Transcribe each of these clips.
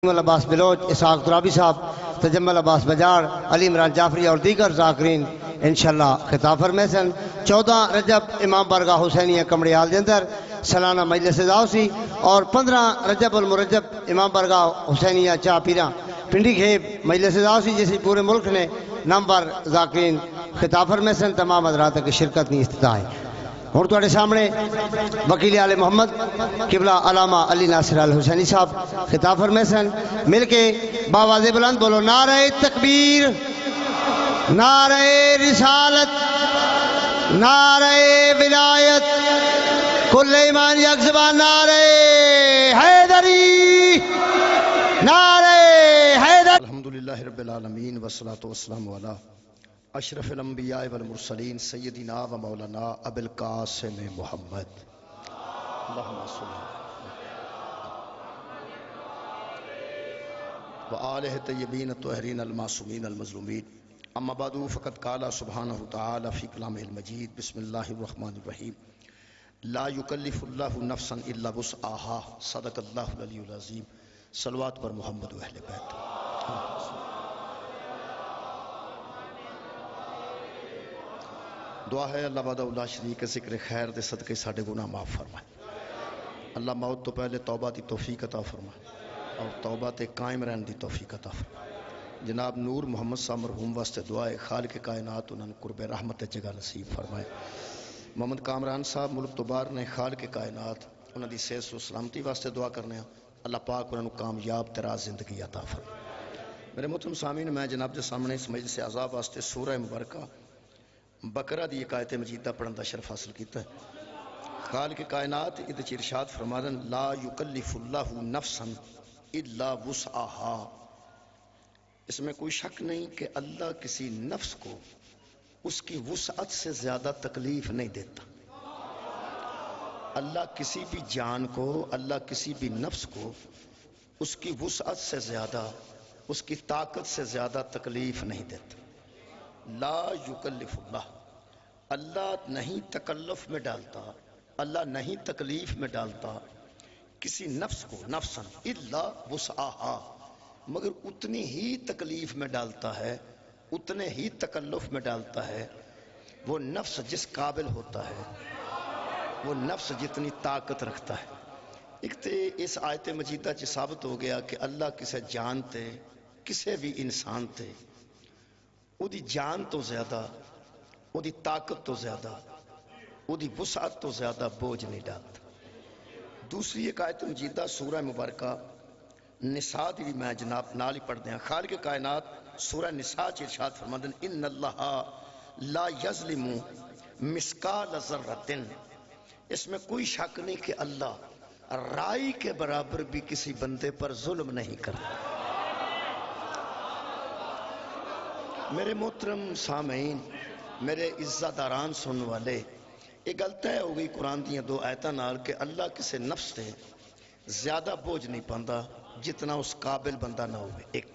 عباس بلوچ، اسحاق ترابی صاحب، تجمل عباس بجار، علی عمران جعفری اور دیگر ذاکرین انشاءاللہ خطاب فرمائے سن۔ 14 رجب امام برگاہ حسینیہ کمڑیال دے اندر سالانہ مجلس دعوسی اور 15 رجب المرجب امام برگاہ حسینیہ چاہ پیراں پنڈی کھیب مجلس دعوسی جیسی پورے ملک نے نمبر ذاکرین خطاب فرمائے سن۔ تمام حضرات کی شرکت کی استدعا ہے۔ اور تواڈے سامنے وکیل آل محمد قبلہ علامہ علی ناصر الحسینی صاحب خطاب فرمائے سن۔ مل کے باواز بلند بولو نعرہ تکبیر، نعرہ رسالت، نعرہ ولایت، کل ایمان یک زبان، نعرہ حیدری، نعرہ حیدر۔ الحمدللہ رب العالمین والصلاة والسلام علی اشرف الانبیاء والمرسلین سیدنا و مولانا ابو القاسم محمد اللہم صلی و آلہ طیبین الطاہرین المعصومین المظلومین۔ اما بعد فقد قال سبحانہ تعالی فی کلامہ المجید بسم اللہ الرحمن الرحیم لا یکلف اللہ نفسا الا وسعہا صدق اللہ العلی العظیم۔ صلوات پر محمد و اہل بیت۔ دعا ہے اللہ وحدہ لا شریک ذکر خیر دے صدقے ساڈے گناہ معاف فرمائے۔ اللہ موت تو پہلے توبہ دی توفیق عطا فرمائے اور توبہ تے قائم رہن دی توفیق عطا فرمائے۔ جناب نور محمد صاحب مرحوم واسطے دعا ہے خالق کائنات انہاں قرب رحمت جگہ نصیب فرمائے۔ محمد کامران صاحب ملک تو باہر نے خالق کائنات انہاں دی صحت و سلامتی واسطے دعا کرنے ہیں اللہ پاک انہاں کامیاب تراز زندگی عطا فرمائے۔ میرے محترم سامعین، میں جناب دے سامنے اس مجلس اعزاز واسطے سورہ مبارکہ بقرہ دی ایک آیت مجیدہ پڑھن دا شرف حاصل کیتا ہے۔ خالق کائنات ادھر ارشاد فرمادن لا یکلف اللہ نفسا الا وسعہا۔ اس میں کوئی شک نہیں کہ اللہ کسی نفس کو اس کی وسعت سے زیادہ تکلیف نہیں دیتا۔ اللہ کسی بھی جان کو، اللہ کسی بھی نفس کو اس کی وسعت سے زیادہ، اس کی طاقت سے زیادہ تکلیف نہیں دیتا۔ لا یکلف اللہ، اللہ نہیں تکلف میں ڈالتا، اللہ نہیں تکلیف میں ڈالتا کسی نفس کو، نفسا الا وسعہا، مگر اتنی ہی تکلیف میں ڈالتا ہے، اتنے ہی تکلف میں ڈالتا ہے وہ نفس جس قابل ہوتا ہے، وہ نفس جتنی طاقت رکھتا ہے۔ ایک تے اس آیت مجیدہ چ ثابت ہو گیا کہ اللہ کسے جانتے، کسے بھی انسان تے او دی جان تو زیادہ، او دی طاقت تو زیادہ، او دی وسعت تو زیادہ بوجھ نہیں ڈالتا۔ دوسری ایک آیت مجیدہ سورہ مبارکہ نساء دی بھی میں جناب نال ہی پڑھ دیا۔ خالق کائنات سورہ نساء چ ارشاد فرماندن ان اللہ لا یظلم مثقال ذرۃ۔ اس میں کوئی شک نہیں کہ اللہ رائی کے برابر بھی کسی بندے پر ظلم نہیں کرتا۔ میرے محترم سامعین، میرے عزت داران سننے والے، یہ گل طے ہو گئی قرآن دیاں دو آیتاں نال کہ اللہ کسے نفس تے زیادہ بوجھ نہیں پاندا جتنا اس قابل بندہ نہ ہوئے۔ ایک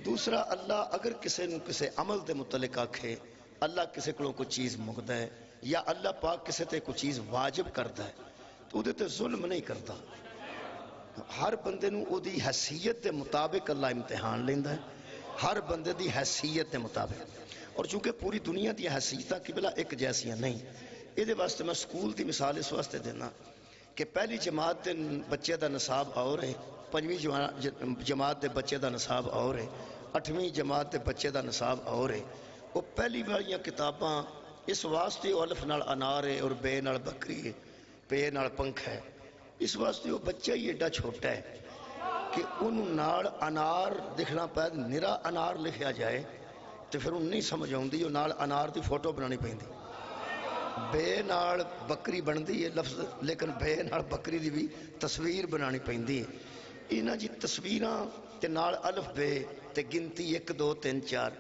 دوسرا، اللہ اگر کسے نو کسے عمل دے متعلق آکھے، اللہ کسے کو کوئی چیز مگدا ہے یا اللہ پاک کسے تے کوئی چیز واجب کرتا ہے تو وہ تے ظلم نہیں کرتا۔ ہر بندے نو او دی حیثیت دے مطابق اللہ امتحان لیندا ہے، ہر بندے دی حیثیت دے مطابق۔ اور چونکہ پوری دنیا دی حیثیتاں قبلہ ایک جیسیاں نہیں، یہ دے واسطے میں سکول دی مثال اس واسطے دینا کہ پہلی جماعت دے بچے دا نصاب اور ہے، پنجویں جماعت دے بچے دا نصاب اور ہے، 8ویں جماعت دے بچے دا نصاب اور ہے۔ وہ پہلی والیاں کتاباں اس واسطے الف نال انار ہے اور بے نال بکری ہے، پے نال پنکھ ہے، اس واسطے وہ بچہ ہی ایڈا چھوٹا ہے کہ انہوں نال انار دکھنا پہ نرا انار لکھیا جائے تو پھر انہوں نہیں سمجھ آؤندی، وہ نال انار دی فوٹو بنانی پہندی۔ بے نال بکری بندی ہے لفظ، لیکن بے نال بکری دی بھی تصویر بنانی پہندی ہے۔ انہاں جی تصویراں تے نال الف بے تے گنتی 1 2 3 4،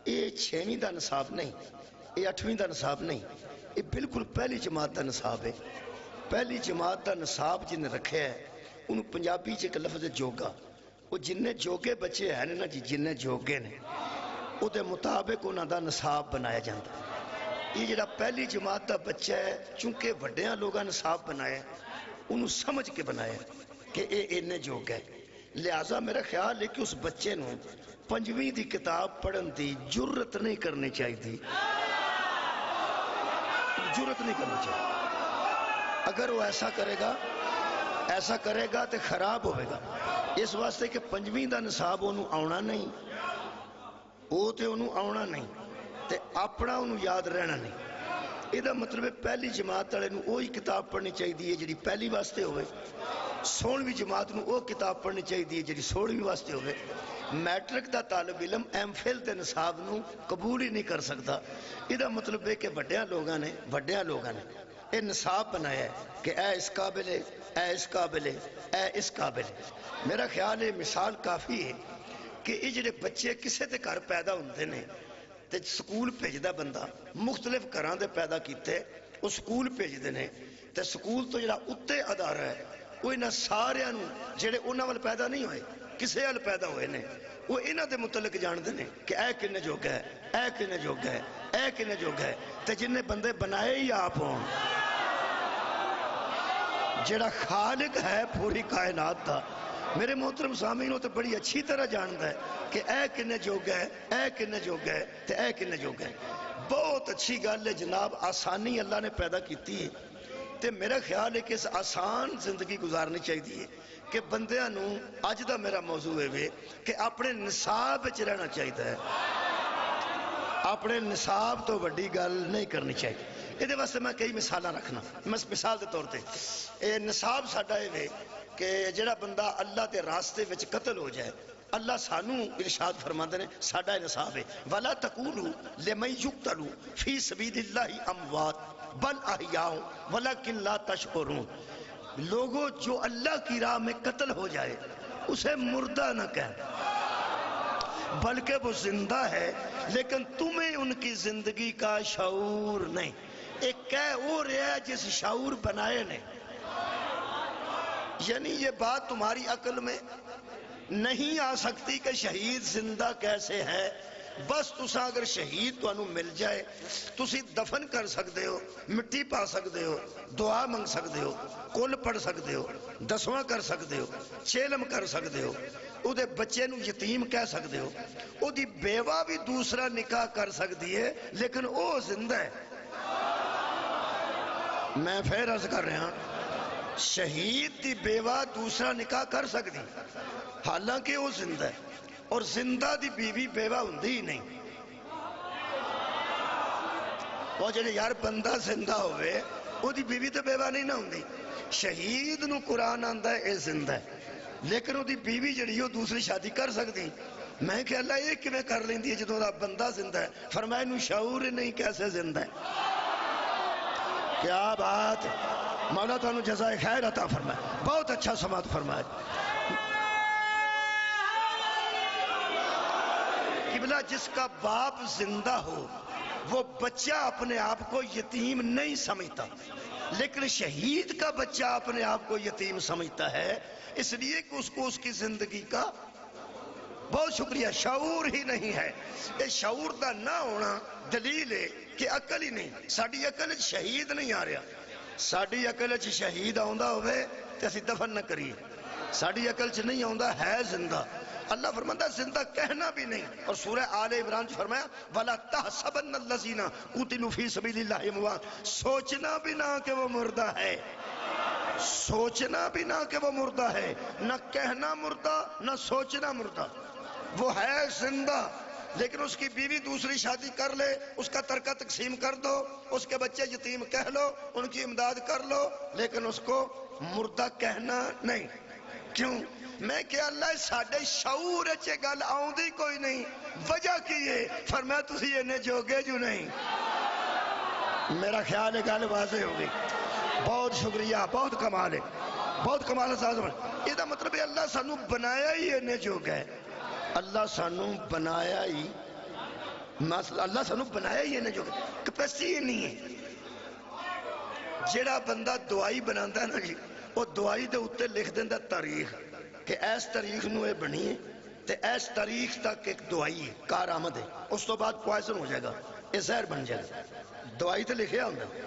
یہ 6ویں دا نصاب نہیں، یہ 8ویں دا نصاب نہیں، یہ بالکل پہلی جماعت دا نصاب ہے۔ پہلی جماعت دا نصاب جن رکھے ہے انہوں پنجابی چ ایک لفظ جوگا، وہ جننے جوگے بچے ہیں نا جی، جننے جوگے نے او دے مطابق انہاں دا نصاب بنایا جاتا ہے۔ یہ جڑا پہلی جماعت دا بچہ ہے چونکہ وڈیاں لوگاں نصاب بنایا انہوں سمجھ کے بنایا کہ اے اینے جوگ ہے، لہذا میرا خیال ہے کہ اس بچے نو پنجویں دی کتاب پڑھن دی جرت نہیں کرنی چاہیے، جرت نہیں کرنی چاہیے۔ اگر وہ ایسا کرے گا تو خراب ہوئے گا، اس واسطے کہ پنجویں دا نصاب انہوں آنا نہیں، وہ تے انہوں آنا نہیں تے اپنا انہوں یاد رہنا نہیں۔ یہ مطلب ہے پہلی جماعت والے وہی کتاب پڑھنی چاہیے جی پہلی واسطے ہوئے، 16ویں جماعت نو وہ کتاب پڑھنی چاہیے جی 16ویں واسطے ہوئے۔ میٹرک دا طالب علم ایم فل تے نصاب نو قبول ہی نہیں کر سکتا۔ یہ مطلب ہے کہ وڈیاں لوگاں نے یہ نصاب بنایا ہے کہ اے اس قابل ہے، اے اس قابل ہے، اے اس قابل ہے۔ میرا خیال ہے مثال کافی ہے کہ یہ جڑے بچے کسے تے گھر پیدا ہوندے نے تے سکول بھیجدا بندہ، مختلف گھراں دے پیدا کیتے وہ سکول بھیجدے نے تے سکول تو جڑا اتے ادارہ ہے وہ انہاں ساریاں نوں جڑے انہاں ول پیدا نہیں ہوئے کسے ول پیدا ہوئے نے وہ انہاں دے متعلق جاندے نے کہ اے کنے جوگا ہے، اے کنے جوگا ہے، اے کنے جوگا ہے، تے جن نے بندے بنائے ہی آپ ہوں، جڑا خالق ہے پوری کائنات دا، میرے محترم سامعین تو بڑی اچھی طرح جانتا ہے کہ اے کنے جوگا ہے، اے کنے جوگا ہے تے اے کنے جوگا ہے۔ بہت اچھی گل ہے جناب، آسانی اللہ نے پیدا کیتی ہے تے میرا خیال ہے کہ اس آسان زندگی گزارنی چاہیے کہ بندیاں نو اج دا میرا موضوع ہے کہ اپنے نصاب وچ رہنا چاہیے، اپنے نصاب تو وڈی گل نہیں کرنی چاہیے۔ یہ واسطے میں کئی مثالاں رکھنا، مثال کے طور پہ اے نصاب ساڈا ہے کہ جڑا بندہ اللہ کے راستے وچ قتل ہو جائے، اللہ سانو ارشاد فرماندے نے ساڈا نصاب ہے ولا تقولوا لمن يقتل في سبيل الله اموات بل احیاء ولکن لا تشعرون۔ لوگوں جو اللہ کی راہ میں قتل ہو جائے اسے مردہ نہ کہہ، بلکہ وہ زندہ ہے لیکن تمہیں ان کی زندگی کا شعور نہیں۔ ایک کہہ وہ رہا ہے جس شعور بنائے نے، یعنی یہ بات تمہاری عقل میں نہیں آ سکتی کہ شہید زندہ کیسے ہے۔ بس تسا اگر شہید تو انہوں مل جائے تسی دفن کر سکتے ہو، مٹی پا سکتے ہو، دعا منگ سکتے ہو، کل پڑھ سکتے ہو، دسواں کر سکتے ہو، چیلم کر سکتے ہو، او دے بچے نو یتیم کہہ سکتے ہو، او دی بیوہ بھی دوسرا نکاح کر سکتی ہے لیکن او زندہ ہے۔ میں پھر عرض کر رہا ہوں شہید دی بیوہ دوسرا نکاح کر سکتی حالانکہ وہ زندہ ہے، اور زندہ دی بیوی بیوہ ہوندی ہی نہیں۔ وہ جڑے یار بندہ زندہ ہوئے وہ دی بیوی تو بیوہ نہیں نہ ہوندی۔ شہید نو قرآن آندہ ہے اے زندہ ہے لیکن وہ دی بیوی جڑی وہ دوسری شادی کر سکتی۔ میں کہ اللہ یہ کیویں کر لیندی ہے جدوں دا بندہ زندہ ہے؟ فرمایا نو شعور نہیں کیسے زندہ ہے۔ کیا بات ہے، مولا تانوں جزائے خیر عطا فرمائے، بہت اچھا سماعت فرمائے۔ قبلہ جس کا باپ زندہ ہو وہ بچہ اپنے آپ کو یتیم نہیں سمجھتا، لیکن شہید کا بچہ اپنے آپ کو یتیم سمجھتا ہے اس لیے کہ اس کو اس کی زندگی کا بہت شکریہ شعور ہی نہیں ہے۔ یہ شعور دا نہ ہونا دلیل ہے کہ عقل ہی نہیں، ساڈی عقل شہید نہیں آ رہا، ساڈی عقل شہید آندا ہوئے تے اسی دفن نہ کریے، ساڈی عقل چ نہیں آندا ہے زندہ۔ اللہ فرماتا زندہ کہنا بھی نہیں، اور سورہ آل عمران فرمایا وَلَا تَحْسَبَنَّ الَّذِينَ قُتِلُوا فِي سَبِيلِ اللَّهِ أَمْوَاتٌ، سوچنا بھی نہ کہ وہ مردہ ہے، سوچنا بھی نہ کہ وہ مردہ ہے، نہ کہنا مردہ نہ سوچنا مردہ، وہ ہے زندہ، لیکن اس کی بیوی دوسری شادی کر لے، اس کا ترکہ تقسیم کر دو، اس کے بچے یتیم کہہ لو، ان کی امداد کر لو، لیکن اس کو مردہ کہنا نہیں۔ کیوں؟ میں کہ اللہ ساڈے شعور اچھے گل آؤندی کوئی نہیں، وجہ کی ہے فرمایا تسی انہیں جوگے جو نہیں۔ میرا خیال ہے گل واضح ہوگی۔ بہت شکریہ، بہت کمال ہے، بہت کمال ہے صاحب۔ یہ دا مطلب ہے اللہ سانو بنایا ہی انہیں جوگا ہے، اللہ سانو بنایا ہی، اللہ سانو بنایا ہی انہیں جوگا ہے، کیپیسٹی ہی نہیں ہے۔ جیڑا بندہ دعائی بناتا ہے نا جی، وہ دعائی دے اتے لکھ دیندہ تاریخ کہ ایس تاریخ نو اے بنی ہے تے ایس تاریخ تک ایک دعائی ہے کار آمد ہے، اس تو بعد پوائزن ہو جائے گا، یہ زہر بن جائے گا۔ دعائی تے لکھیا ہوندہ ہے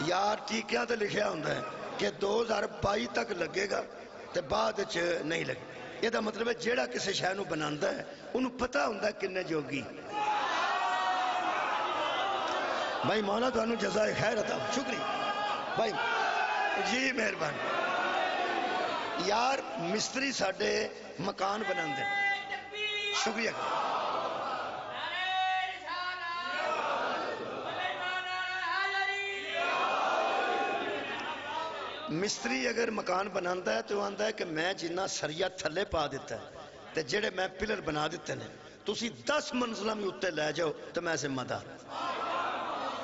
یا ٹیکیاں تے لکھیا ہوندہ ہے کہ 2022 تک لگے گا تے بعد چ نہیں لگے. یہ مطلب ہے جیڑا کسی شے نو بناندا ہے انہوں پتہ ہوندا ہے کنے جوگی. بھائی مولا تانوں جزائے خیر عطا. شکریہ بھائی جی مہربانی. یار مستری ساڈے مکان بناندے. شکریہ. مستری اگر مکان بناتا ہے تو وہ آتا ہے کہ میں جنہ سریا تھلے پا دیتا ہے تے جڑے میں پلر بنا دیتے ہیں تسی 10 منزلہ میں اتنے لے جاؤ تو میں ذمہ دار.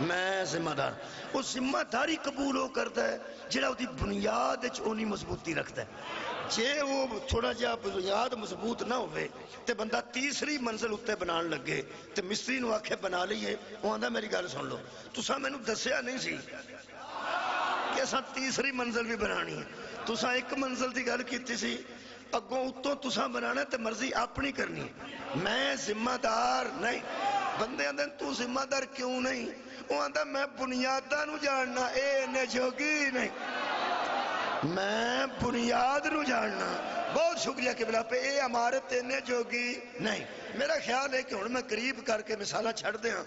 میں ذمہ دار. وہ ذمہ داری قبول ہو کرتا ہے جڑا وہ بنیاد اونی مضبوطی رکھتا ہے. جے وہ تھوڑا جہا بنیاد مضبوط نہ ہوئے تے بندہ تیسری منزل اتنے بنان لگے تے مستری نو آکھے بنا لیے وہ آندا میری گل سن لو تساں مینوں دسیا نہیں سی کہ اساں تیسری منزل بھی بنانی ہے. تساں ایک منزل دی گل کیتی سی اگوں اتوں تساں بنانا تے مرضی اپنی کرنی ہے. میں ذمہ دار نہیں. بندے آندے تو ذمہ دار کیوں نہیں؟ وہ آندا میں بنیاداں نو جاننا اے نے جوگی نہیں. میں بنیاد نو جاننا. بہت شکریہ قبلہ پہ اے عمارت نے جوگی نہیں. میرا خیال ہے کہ ہن میں قریب کر کے مثالہ چھڑ دیاں.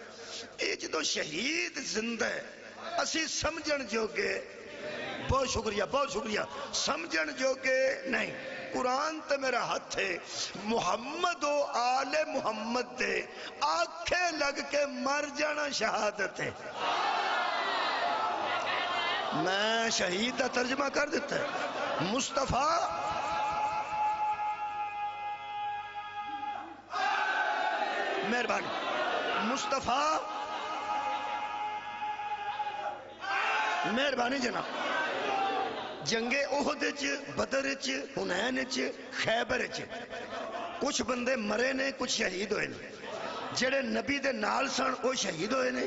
اے جدوں شہید زندہ ہے اسی سمجھن جوگے. بہت شکریہ بہت شکریہ. سمجھن جوگے نہیں. قرآن تے میرا ہاتھ ہے محمد و آل محمد دے آنکھیں لگ کے مر جانا شہادت ہے. میں شہید کا ترجمہ کر دیتا ہے. مصطفیٰ مہربانی. مصطفیٰ مہربانی جناب. جنگ احد بدر حنین خیبر کچھ بندے مرے نے کچھ شہید ہوئے نے. جڑے نبی دے نال سن وہ شہید ہوئے نے.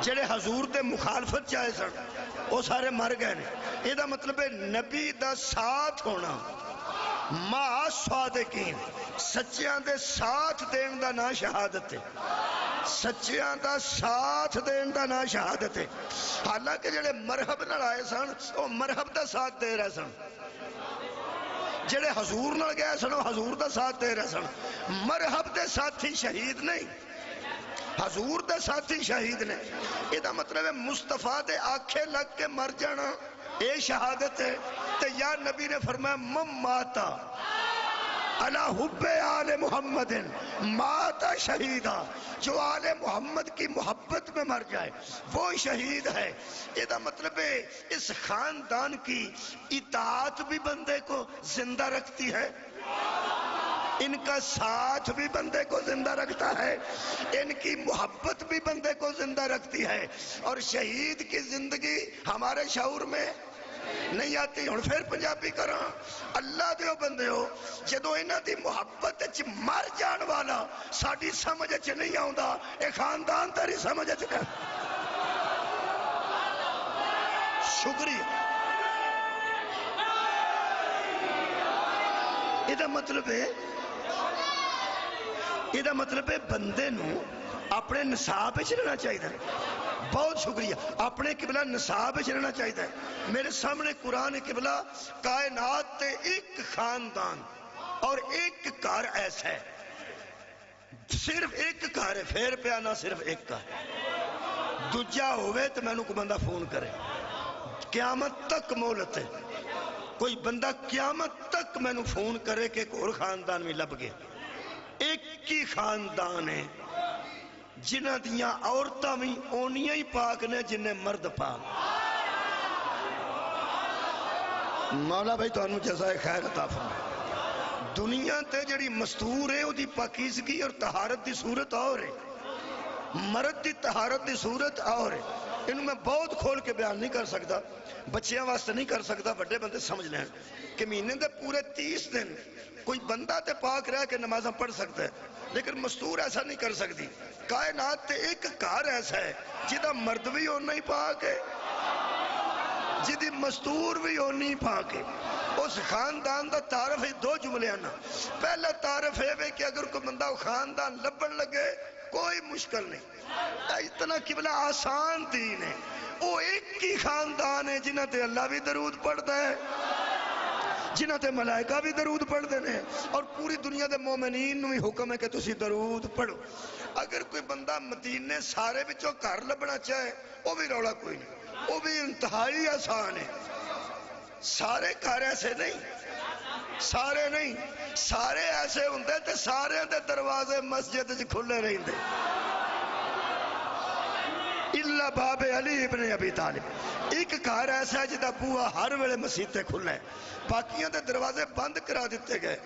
جڑے حضور دے مخالفت چاہے سن وہ سارے مر گئے نے. یہ مطلب ہے نبی دا ساتھ ہونا ما صادقین سچیاں دے ساتھ دین دا نا شہادت ہے. سچیاں دا ساتھ دین دا نا شہادت ہے. حالانکہ جڑے مرحب نہ آئے سن وہ مرحب دا ساتھ دے رہے سن. جڑے حضور نہ گئے سن وہ حضور دا ساتھ دے رہے سن. مرحب دے ساتھی شہید نہیں حضور دے ساتھی شہید نے. یہ مطلب ہے مصطفیٰ دے آنکھیں لگ کے مر جانا اے شہادت ہے. تو یا نبی نے فرمایا مم ماتا علی حب آل محمد ماتا شہیدہ. جو آل محمد کی محبت میں مر جائے وہ شہید ہے. یہ مطلب ہے اس خاندان کی اطاعت بھی بندے کو زندہ رکھتی ہے. ان کا ساتھ بھی بندے کو زندہ رکھتا ہے. ان کی محبت بھی بندے کو زندہ رکھتی ہے. اور شہید کی زندگی ہمارے شعور میں نہیں آتی. ہن پھر پنجابی کراں اللہ دیو بندے ہو جدو انہاں دی محبت وچ مر جان والا ساڈی سمجھ وچ نہیں آوندا اے خاندان تیری سمجھ وچ کر. شکریہ. یہ مطلب ہے بندے نو اپنے نصاب وچ رہنا چاہیے. بہت شکریہ. اپنے قبلہ نصاب وچ رہنا چاہیے. میرے سامنے قرآن قبلہ کائنات تے ایک خاندان اور ایک گھر ایسا ہے صرف ایک گھر ہے. پھر پہ آنا صرف ایک گھر دوجا ہوئے تو میں کو بندہ فون کرے. قیامت تک مولت ہے. کوئی بندہ قیامت تک میں فون کرے کہ ایک اور خاندان میں لب گئے. ایک ہی خاندان ہے جنہ دیاں عورتاں بھی اونیاں ہی پاک نے جنہیں مرد پاک. مولا بھائی تو انہوں جزائے خیر عطا فرمائے. دنیا تے جڑی مستور ہے وہ دی پاکیزگی اور طہارت دی صورت اور ہے. مرد دی طہارت دی صورت اور ہے. انہوں میں بہت کھول کے بیان نہیں کر سکتا. بچیاں واسطے نہیں کر سکتا. بڑے بندے سمجھ لیں کہ مہینے دے پورے 30 دن کوئی بندہ تے پاک رہ کے نمازاں پڑھ سکتا ہے لیکن مستور ایسا نہیں کر سکتی. کائنات تے ایک گھر ایسا ہے جدہ مرد بھی ہونا ہی پاک ہے جدی مستور بھی ہونی پاک ہے. اس خاندان دا تعارف ہے دو جملے آنا. پہلا تعارف ہے کہ اگر کوئی بندہ خاندان لبن لگے کوئی مشکل نہیں. اتنا قبلہ آسان دین ہے. وہ ایک ہی خاندان ہے جنہ تے اللہ بھی درود پڑھتا ہے جنہ تے ملائکہ بھی درود پڑھ دینے اور پوری دنیا دے مومنین نو بھی حکم ہے کہ تسی درود پڑھو. اگر کوئی بندہ مدینے سارے بچوں گھر لبنا چاہے وہ بھی رولا کوئی نہیں، وہ بھی انتہائی آسان ہے. سارے گھر ایسے نہیں، سارے نہیں، سارے ایسے ہوندے تے سارے دے دروازے مسجد جی کھلے رہندے الا باب علی ابن ابی طالب. ایک گھر ایسا ہے جدا بوا ہر ویلے مسجد تے کھلا ہے، باقیاں دے دروازے بند کرا دیتے گئے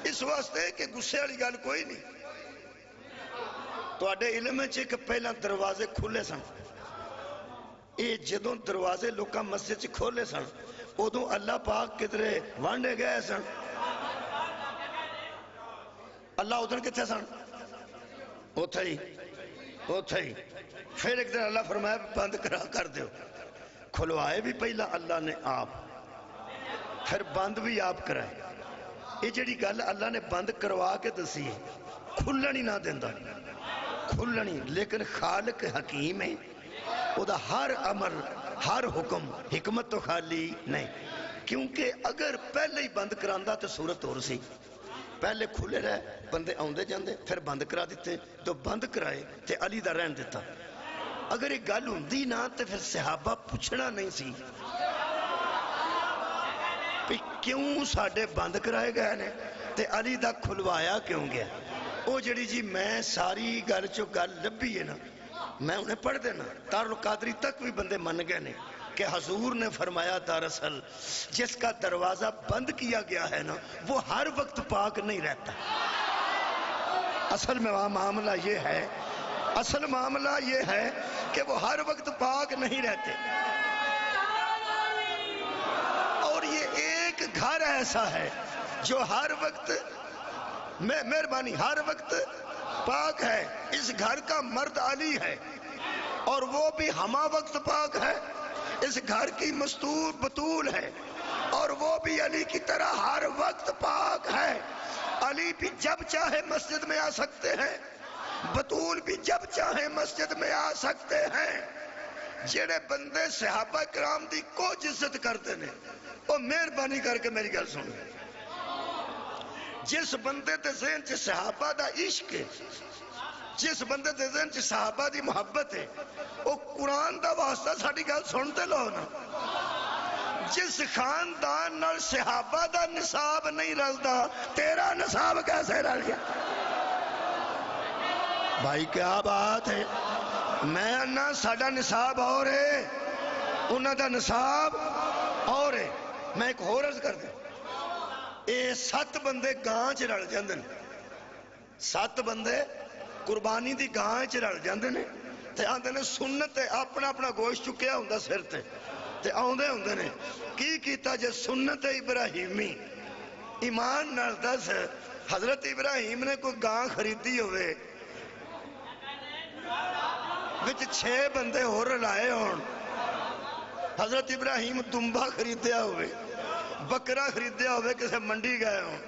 اس واسطے کہ غصے والی گل کوئی نہیں. تواڈے علم وچ کہ پہلا دروازے کھلے سن، اے جدوں دروازے لوکاں مسجد چ کھولے سن ادوں اللہ پاک کدھرے وانڈے گئے سن؟ اللہ ادھر کتنے سن؟ اوتھے ہی اوتھے ہی. پھر ایک دن اللہ فرمایا بند کرا کر دیو. کھلوائے بھی پہلا اللہ نے آپ، پھر بند بھی آپ کرائے. یہ جڑی گل اللہ نے بند کروا کے دسی ہے، کھلن ہی نہ دیندا، کھلن ہی. لیکن خالق حکیم ہے، او دا ہر عمل ہر حکم حکمت تو خالی نہیں. کیونکہ اگر پہلے ہی بند کراندا تو صورت اور سی. پہلے کھلے رہے بندے آندے جاندے، پھر بند کرا دیتے تو بند کرائے تے علی دا رہن دیتا. اگر یہ گل ہوندی نہ تے پھر صحابہ پوچھنا نہیں سی کہ کیوں ساڈے بند کرائے گئے نے تے علی دا کھلوایا کیوں گیا. او جڑی جی میں ساری گل چو گل لبھی ہے نا میں انہیں پڑھ دینا. دارالقادری تک بھی بندے من گئے نے کہ حضور نے فرمایا دراصل جس کا دروازہ بند کیا گیا ہے نا وہ ہر وقت پاک نہیں رہتا. اصل میں وہاں معاملہ یہ ہے، اصل معاملہ یہ ہے کہ وہ ہر وقت پاک نہیں رہتے. اور یہ ایک گھر ایسا ہے جو ہر وقت مہربانی ہر وقت پاک ہے. اس گھر کا مرد علی ہے اور وہ بھی ہمہ وقت پاک ہے. اس گھر کی مستور بطول ہے اور وہ بھی علی کی طرح ہر وقت پاک ہے. علی بھی جب چاہے مسجد میں آ سکتے ہیں، بطول بھی جب چاہے مسجد میں آ سکتے ہیں. جڑے بندے صحابہ کرام دی کو عزت کرتے ہیں وہ مہربانی کر کے میری گل سن. جس بندے تے ذہن چ صحابہ دا عشق ہے، جس بندے تے ذہن چ صحابہ دی محبت ہے، وہ قرآن دا واسطہ ساڑی گل سنتے لو نا. جس خاندان نال صحابہ دا نصاب نہیں رلدا تیرا نصاب کیسے رل گیا؟ بھائی کیا بات ہے. میں انہا ساڑا نصاب اور ہے، انہا دا نصاب اور ہے. میں ایک اور عرض کر دیں، اے 7 بندے گاں چ رل جاندے نے، 7 بندے قربانی دی گاں چ رل جاندے نے تے آندے نے سنت تے اپنا اپنا گوشت چکیا ہوندا سر تے آندے ہوندے نے کی کیتا جے سنت ابراہیمی. ایمان نال دس حضرت ابراہیم نے کوئی گاں خریدی ہوئے وچ 6 بندے اور لائے ہون، حضرت ابراہیم دمبا خریدیا ہوئے، بکرا خریدیا ہوئے، کسے منڈی گئے ہوں،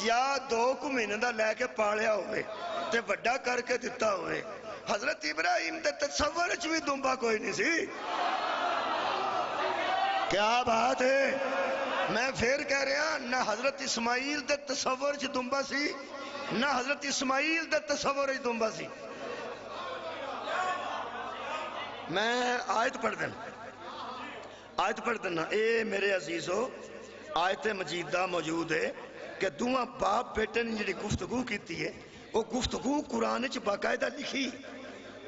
یا 2 مہینے دا لے کے پالیا ہوئے تے بڑا کر کے دیتا ہوئے. حضرت ابراہیم دے تصور وچ بھی دمبا کوئی نہیں سی. کیا بات ہے. میں پھر کہہ رہا نہ حضرت اسماعیل دے تصور وچ دمبا سی نہ حضرت اسماعیل دے تصور وچ دمبا سی. میں آیت پڑھ دینا اے میرے عزیزو آیت مجیدہ موجود ہے کہ دونوں باپ بیٹے نے جڑی گفتگو کیتی ہے وہ گفتگو قرآن چ باقاعدہ لکھی،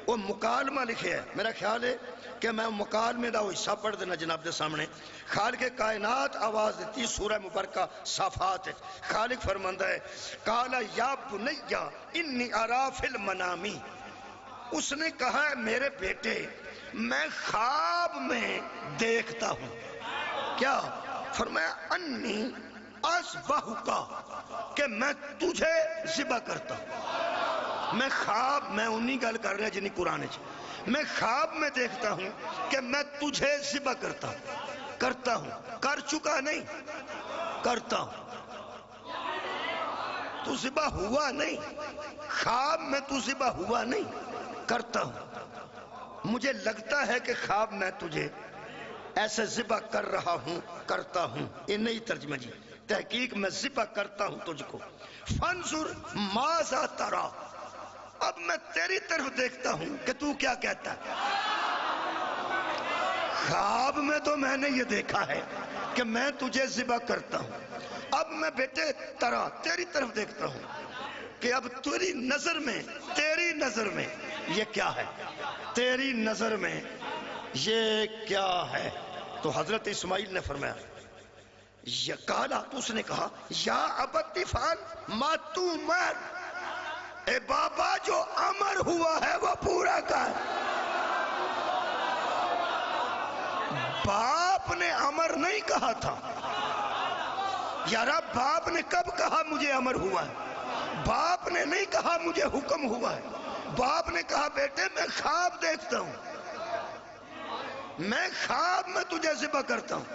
وہ مکالمہ لکھے ہے. میرا خیال ہے کہ میں مکالمے دا وہ حصہ پڑھ دینا جناب دے سامنے. خالق کائنات آواز دیتی سورہ مبارکہ صافات ہے. خالق فرماندہ ہے قال یا بنیا انی ارا فی المنامی، اس نے کہا ہے میرے بیٹے میں خواب میں دیکھتا ہوں. کیا فرمایا؟ انی اذبحک، کہ میں تجھے ذبح کرتا ہوں. میں خواب میں انہی گل کر رہا جنہی قرآن ہے، میں خواب میں دیکھتا ہوں کہ میں تجھے ذبح کرتا ہوں. کر چکا نہیں، کرتا ہوں. تو ذبح ہوا نہیں، خواب میں تو ذبح ہوا نہیں، کرتا ہوں. مجھے لگتا ہے کہ خواب میں تجھے ایسے ذبح کر رہا ہوں، کرتا ہوں. یہ نہیں ترجمہ جی. تحقیق میں ذبح کرتا ہوں تجھ کو، فانظر ماذا ترا، اب میں تیری طرف دیکھتا ہوں کہ تو کیا کہتا ہے۔ خواب میں تو میں نے یہ دیکھا ہے کہ میں تجھے ذبح کرتا ہوں، اب میں بیٹے ترا تیری طرف دیکھتا ہوں کہ اب تیری نظر میں یہ کیا ہے، تیری نظر میں یہ کیا ہے۔ تو حضرت اسماعیل نے فرمایا یا کالا، تو اس نے کہا یا ابت افعل ما تؤمر، اے بابا جو امر ہوا ہے وہ پورا کر۔ باپ نے امر نہیں کہا تھا یارا، باپ نے کب کہا مجھے امر ہوا ہے؟ باپ نے نہیں کہا مجھے حکم ہوا ہے، باپ نے کہا بیٹے میں خواب دیکھتا ہوں، میں خواب میں تجھے ذبح کرتا ہوں۔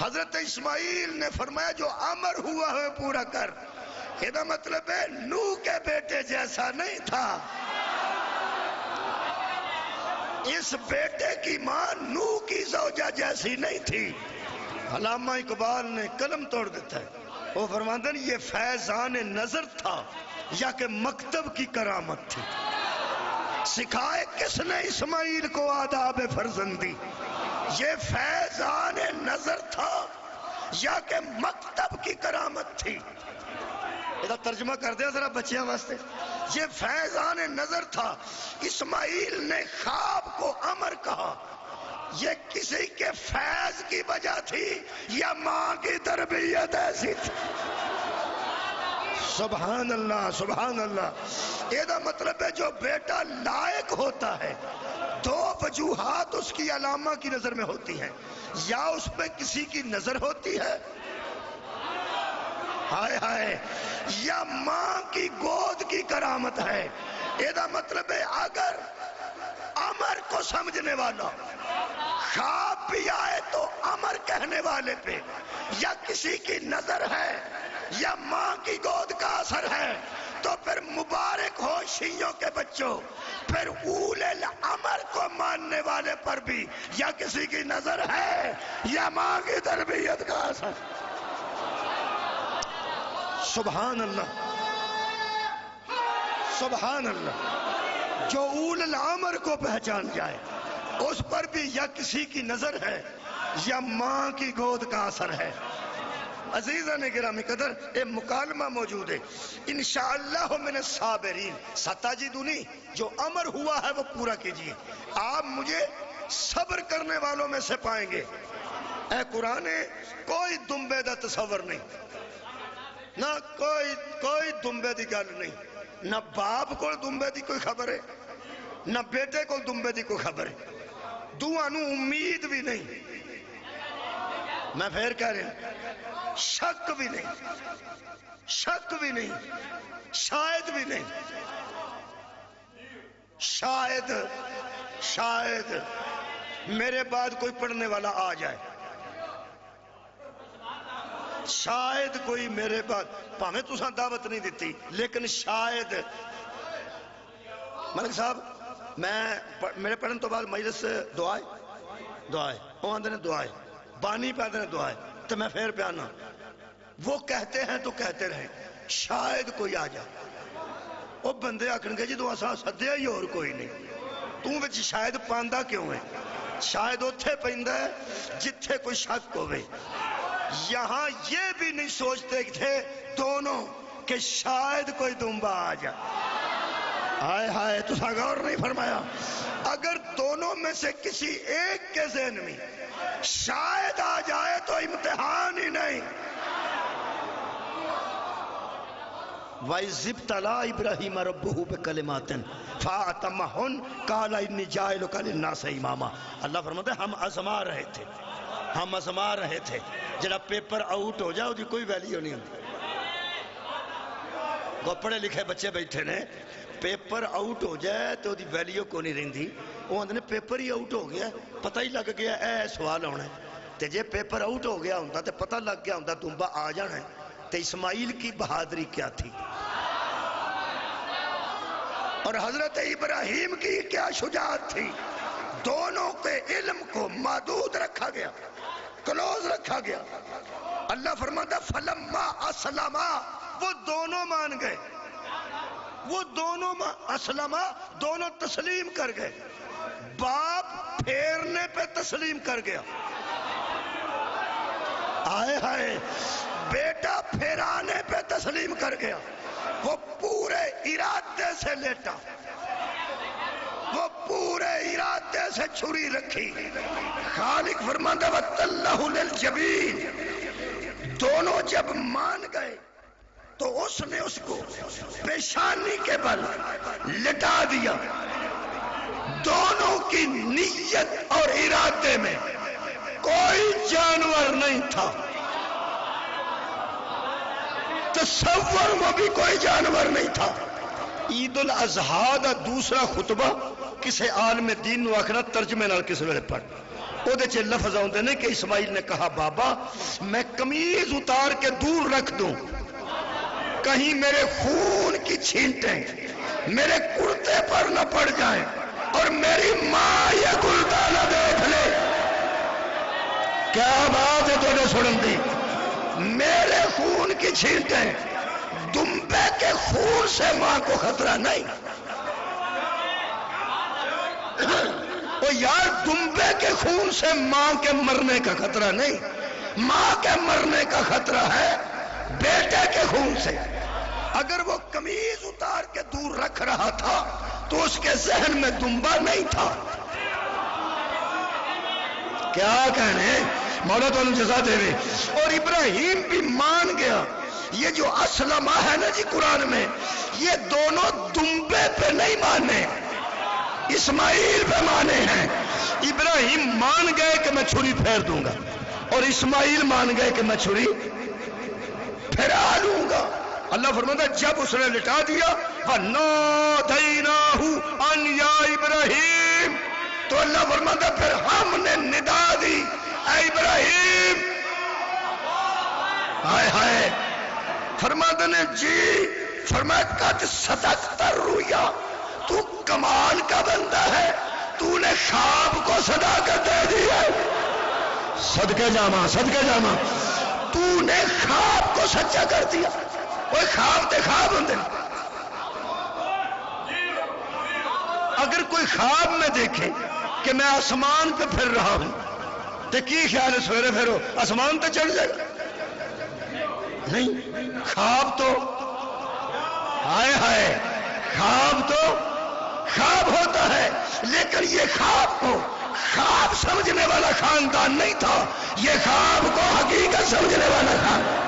حضرت اسماعیل نے فرمایا جو امر ہوا ہے پورا کر، یہ مطلب ہے نوح کے بیٹے جیسا نہیں تھا، اس بیٹے کی ماں نوح کی زوجہ جیسی نہیں تھی۔ علامہ اقبال نے قلم توڑ دیتا ہے، وہ فرماتے ہیں یہ فیضان نظر تھا یا کہ مکتب کی کرامت تھی۔ سکھائے کس نے اسماعیل کو آداب فرزندی، یہ فیضان نظر تھا یا کہ مکتب کی کرامت تھی۔ ادھر ترجمہ کر دیا ذرا بچیاں واسطے، یہ فیضان نظر تھا، اسماعیل نے خواب کو امر کہا، یہ کسی کے فیض کی وجہ تھی یا ماں کی تربیت ایسی تھی؟ سبحان اللہ سبحان اللہ۔ یہ مطلب ہے جو بیٹا لائق ہوتا ہے دو وجوہات اس کی علامہ کی نظر میں ہوتی ہیں، یا اس پہ کسی کی نظر ہوتی ہے ہائے ہائے، یا ماں کی گود کی کرامت ہے۔ یہ مطلب ہے اگر امر کو سمجھنے والا خواب بھی آئے تو امر کہنے والے پہ یا کسی کی نظر ہے یا ماں کی گود کا اثر ہے تو پھر مبارک ہو شیعوں کے بچوں، پھر اول الامر کو ماننے والے پر بھی یا کسی کی نظر ہے یا ماں کی تربیت کا اثر۔ سبحان اللہ سبحان اللہ۔ جو اول الامر کو پہچان جائے اس پر بھی یا کسی کی نظر ہے یا ماں کی گود کا اثر ہے۔ عزیزان گرامی قدر، ایک مکالمہ موجود ہے، انشاءاللہ من الصابرین، ستاجدونی، جو امر ہوا ہے وہ پورا کیجئے، آپ مجھے صبر کرنے والوں میں سے پائیں گے۔ اے قرآن، کوئی دمبے دا تصور نہیں، نہ کوئی دمبے دی گل نہیں، نہ باپ کو دمبے دی کوئی خبر ہے نہ بیٹے کو دمبے دی کوئی خبر ہے، دوانو امید بھی نہیں، میں پھر کہہ رہا ہوں شک بھی نہیں، شک بھی نہیں، شاید بھی نہیں، شاید میرے بعد کوئی پڑھنے والا آ جائے، شاید کوئی میرے بعد، پاہمیں تساں دعوت نہیں دیتی لیکن شاید ملک صاحب میرے پڑھن تو بعد مجلس دعائے وہ آندھے نے دعائے بانی پہ آندھے نے دعائے تو میں پھر پیانا، وہ کہتے ہیں تو کہتے رہیں شاید کوئی آ جائے، وہ بندے آکھن گے جی تو اساں سدیا ہی اور کوئی نہیں، تو وچ شاید پاندہ کیوں ہے؟ شاید اتھے پہندہ ہے جتھے کوئی شک ہوئے۔ یہاں یہ بھی نہیں سوچتے تھے دونوں کہ شاید کوئی دنبا آ جائے۔ ہائے ہائے، تو غور نہیں فرمایا، اگر دونوں میں سے کسی ایک کے ذہن میں شاید آ جائے تو امتحان ہی نہیں۔ وَإِذِ ابْتَلَىٰ إِبْرَاهِيمَ رَبُّهُ بِكَلِمَاتٍ فَأَتَمَّهُنَّ قَالَ إِنِّي جَاعِلُكَ لِلنَّاسِ إِمَامًا۔ اللہ فرماتے ہیں ہم آزما رہے تھے، جڑا پیپر آؤٹ ہو جائے وہ کوئی ویلیو نہیں ہوتی۔ وہ پڑھے لکھے بچے بیٹھے نے، پیپر آؤٹ ہو جائے تو دی ویلیو کو نہیں رہندی، وہ آندھے نے پیپر ہی آؤٹ ہو گیا، پتہ ہی لگ گیا اے سوال ہونا ہے، تے جے پیپر آؤٹ ہو گیا ہوندہ تے پتہ لگ گیا ہوندہ دنبا آ جانا ہے، تے اسماعیل کی بہادری کیا تھی اور حضرت ابراہیم کی کیا شجاعت تھی۔ دونوں کے علم کو محدود رکھا گیا، کلوز رکھا گیا، اللہ فرماتا فلما اسلما، وہ دونوں مان گئے، وہ دونوں اسلما، دونوں تسلیم کر گئے. باپ پھیرنے پہ تسلیم کر گیا، آئے ہائے، بیٹا پھیرانے پہ تسلیم کر گیا. وہ پورے ارادے سے لیٹا، وہ پورے ارادے سے چھری رکھی. خالق فرماتا وَتَلَّهُ لِلْجَبِينِ، دونوں جب مان گئے تو اس نے اس کو پیشانی کے بل لٹا دیا. دونوں کی نیت اور ارادے میں کوئی جانور نہیں تھا، تصور میں بھی کوئی جانور نہیں تھا. عید الاضحیٰ دا دوسرا خطبہ کسے عالم دین نو آخنا ترجمے نال کس ویلے پڑھ، او دے چے لفظ آندے نے کہ اسماعیل نے کہا بابا میں قمیض اتار کے دور رکھ دوں، کہیں میرے خون کی چھینٹیں میرے کرتے پر نہ پڑ جائیں اور میری ماں یہ گلدانہ دیکھ لے. کیا بات ہے تو نے سنن دی، میرے خون کی چھینٹیں، دمبے کے خون سے ماں کو خطرہ نہیں. او یار دمبے کے خون سے ماں کے مرنے کا خطرہ نہیں، ماں کے مرنے کا خطرہ ہے بیٹے کے خون سے. اگر وہ قمیض اتار کے دور رکھ رہا تھا تو اس کے ذہن میں دمبا نہیں تھا. کیا کہنے مولا تو جزا دے رہے. اور ابراہیم بھی مان گیا. یہ جو اسلمہ ہے نا جی قرآن میں، یہ دونوں دمبے پہ نہیں مانے، اسماعیل پہ مانے ہیں. ابراہیم مان گئے کہ میں چھری پھیر دوں گا، اور اسماعیل مان گئے کہ میں چھری پھیرا لوں گا. اللہ فرماتا جب اس نے لٹا دیا وَنَادَيْنَاهُ أَنْ يَا إِبْرَاهِيمُ، تو اللہ فرماتا پھر ہم نے ندا دی اے ابراہیم. ہائے ہائے، فرماتا نے جی، فرمایا قد صدقت الرؤیا، تو کمال کا بندہ ہے، تو نے خواب کو صداقت دے دی ہے. صدقے جاما، صدقے جاما، تو نے خواب کو سچا کر دیا. کوئی خواب تے خواب ہوں. اگر کوئی خواب میں دیکھے کہ میں آسمان پہ پھر رہا ہوں تو کی خیال ہے سویرے پھرو آسمان پہ چڑھ جائے گا؟ نہیں، خواب تو ہائے ہائے، خواب تو خواب ہوتا ہے، لیکن یہ خواب کو خواب سمجھنے والا خاندان نہیں تھا، یہ خواب کو حقیقت سمجھنے والا خاندان.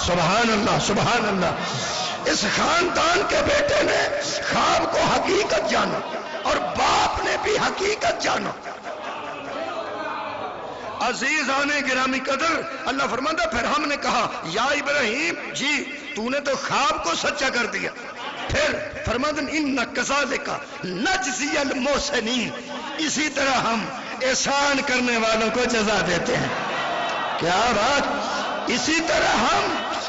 سبحان اللہ، سبحان اللہ. اس خاندان کے بیٹے نے خواب کو حقیقت جانا اور باپ نے بھی حقیقت جانا. عزیزان گرامی قدر، اللہ فرماتا پھر ہم نے کہا یا ابراہیم جی تو نے تو خواب کو سچا کر دیا. پھر فرماتا ان کذالک نجزی المحسنین، اسی طرح ہم احسان کرنے والوں کو جزا دیتے ہیں. کیا بات، اسی طرح ہم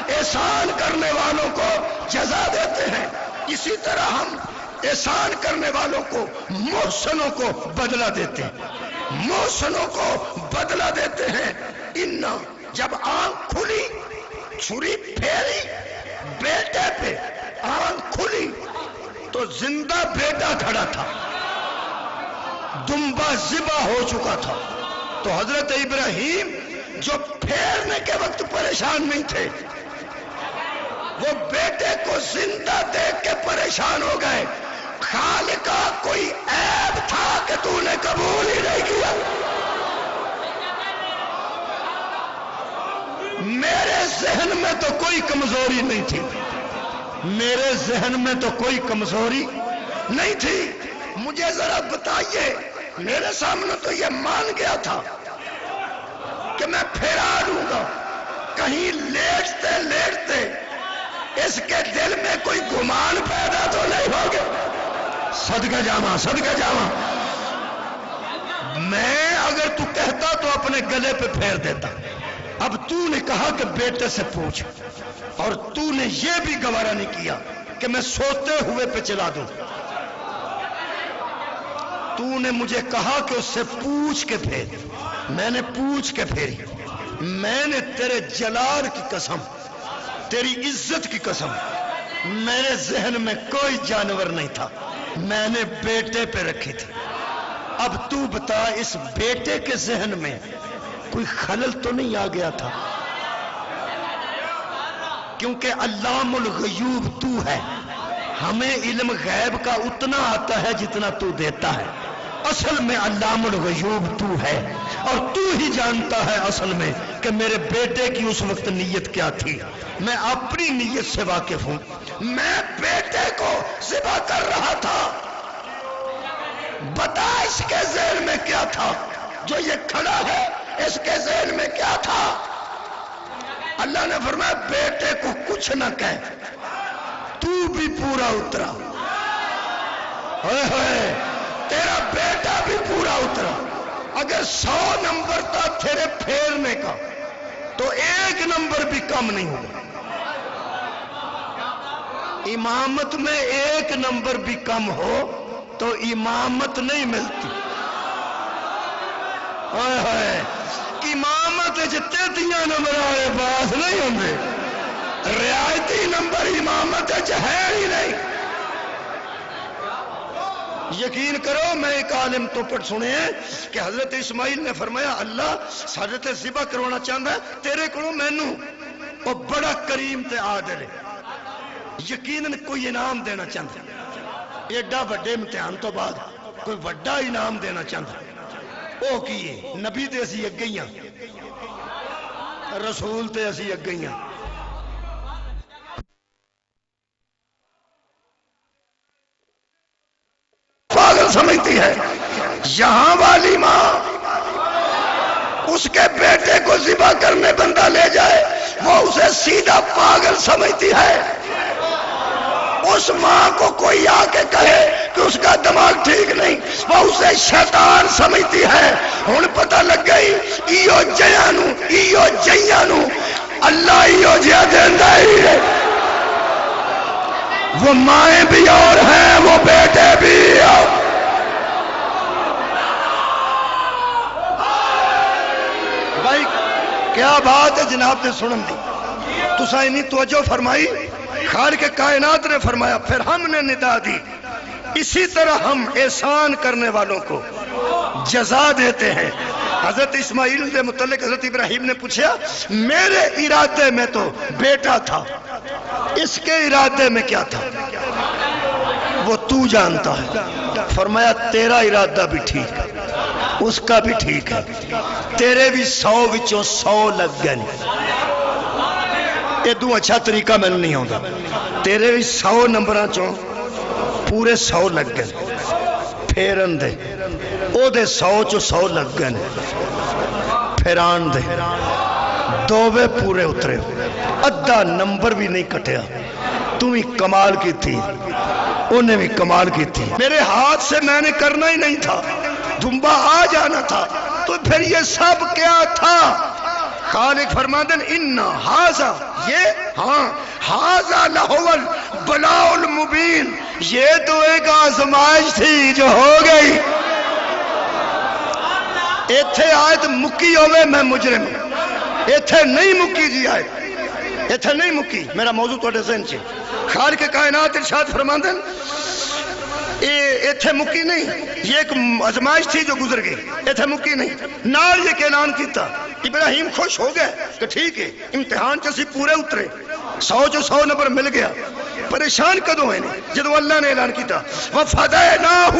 احسان کرنے والوں کو جزا دیتے ہیں، اسی طرح ہم احسان کرنے والوں کو، محسنوں کو بدلہ دیتے ہیں، محسنوں کو بدلہ دیتے ہیں. ان جب آنکھ کھلی، چھری پھیری بیٹے پہ، آنکھ کھلی تو زندہ بیٹا کھڑا تھا، دمبا ذبح ہو چکا تھا. تو حضرت ابراہیم جو پھیرنے کے وقت پریشان نہیں تھے، وہ بیٹے کو زندہ دیکھ کے پریشان ہو گئے. خالقہ کوئی عیب تھا کہ تو نے قبول ہی نہیں کیا؟ میرے ذہن میں تو کوئی کمزوری نہیں تھی، میرے ذہن میں تو کوئی کمزوری نہیں تھی. مجھے ذرا بتائیے، میرے سامنے تو یہ مان گیا تھا کہ میں پھیرا لوں گا. کہیں لیٹتے لیٹتے اس کے دل میں کوئی گمان پیدا تو نہیں ہو گیا؟ صدقہ جاما، صدقہ جاما. میں اگر تو کہتا تو اپنے گلے پہ پھیر دیتا. اب تو نے کہا کہ بیٹے سے پوچھ، اور تو نے یہ بھی گوارا نہیں کیا کہ میں سوتے ہوئے پہ چلا دوں. تو نے مجھے کہا کہ اس سے پوچھ کے پھیر، میں نے پوچھ کے پھیری. میں نے تیرے جلال کی قسم، تیری عزت کی قسم، میرے ذہن میں کوئی جانور نہیں تھا، میں نے بیٹے پہ رکھی تھی۔ اب تو بتا اس بیٹے کے ذہن میں کوئی خلل تو نہیں آ گیا تھا؟ کیونکہ علام الغیوب تو ہے، ہمیں علم غیب کا اتنا آتا ہے جتنا تو دیتا ہے۔ اصل میں علام الغیوب تو ہے، اور تو ہی جانتا ہے اصل میں کہ میرے بیٹے کی اس وقت نیت کیا تھی۔ میں اپنی نیت سے واقف ہوں، میں بیٹے کو ذبح کر رہا تھا، بتا اس کے ذہن میں کیا تھا؟ جو یہ کھڑا ہے اس کے ذہن میں کیا تھا؟ اللہ نے فرمایا بیٹے کو کچھ نہ کہہ، تو بھی پورا اترا، ہوئے ہوئے تیرا بیٹا بھی پورا اترا۔ اگر 100 نمبر تھا تیرے پھیرنے کا تو 1 نمبر بھی کم نہیں ہوگا۔ امامت میں 1 نمبر بھی کم ہو تو امامت نہیں ملتی۔ ہوئے ہوئے امامت جتے دیا نمبر آئے باس نہیں ہوں گے، رعایتی نمبر امامت ہے ہی نہیں۔ یقین کرو، میں ایک عالم تو پڑھ سنے ہیں کہ حضرت اسماعیل نے فرمایا اللہ حضرت ذبح کروانا چاہتا ہے تیرے کو مینو، وہ بڑا کریم تے عادل ہے، یقیناً کوئی انعام دینا چاہتا ہے، ایڈا بڑے امتحان تو بعد کوئی بڑا انعام دینا چاہتا ہے۔ وہ کیے نبی تے اسی اگے ہی ہیں، رسول تے اسی اگے ہی ہیں۔ پاگل سمجھتی ہے یہاں والی ماں اس کے بیٹے کو ذبح کرنے بندہ لے جائے وہ اسے سیدھا پاگل سمجھتی ہے۔ اس ماں کو کوئی آ کے کہے کہ اس کا دماغ ٹھیک نہیں وہ اسے شیطان سمجھتی ہے۔ ہن پتہ لگ گئی ایو جیانو اللہ ایو جیا دیندا ہی ہے، وہ مائیں بھی اور ہیں وہ بیٹے بھی اور۔ بھائی کیا بات ہے جناب نے سنن دی، تسا انی توجہ فرمائی، خالق کائنات نے فرمایا، پھر ہم نے ندا دی۔ اسی طرح ہم احسان کرنے والوں کو جزا دیتے ہیں۔ حضرت اسماعیل کے متعلق حضرت ابراہیم نے پوچھا میرے ارادے میں تو بیٹا تھا، اس کے ارادے میں کیا تھا وہ تو جانتا ہے۔ فرمایا تیرا ارادہ بھی ٹھیک ہے، اس کا بھی ٹھیک ہے، تیرے بھی 100 وچوں 100 لگ گئے۔ یہ دو اچھا طریقہ میں نہیں ہوتا، تیرے بھی 100 نمبراں چوں پورے 100 لگ گئے، پھیرن دے او دے 100 چوں 100 لگ گئے، پھیران دے دووے پورے اترے، ادھا نمبر بھی نہیں کٹیا۔ تم ہی کمال کی تھی، انہیں بھی کمال کی تھی، میرے ہاتھ سے میں نے کرنا ہی نہیں تھا، دھمبا آ جانا تھا، تو پھر یہ سب کیا تھا؟ خالق فرماتے ہیں اِنَّا ہَذَا، یہ ہاں ہَذَا لَهُوَ الْبَلَاءُ الْمُبِينُ، یہ تو ایک آزمائش تھی جو ہو گئی۔ ایتھے آیت مکی ہوئے میں مجرم، ایتھے نہیں مکی جی آیت، ایتھے نہیں مکی، میرا موضوع تو ذہن چے۔ خالق کائنات ارشاد فرماتے ہیں ایتھے مکی نہیں، یہ ایک آزمائش تھی جو گزر گئی، ایتھے مکی نہیں۔ نال یہ کہ اعلان کیتا، ابراہیم خوش ہو گئے کہ ٹھیک ہے امتحان چسی پورے اترے، 100 جو 100 نمبر مل گیا۔ پریشان کدوں ہیں جدو اللہ نے اعلان کیتا وَفَدَيْنَاهُ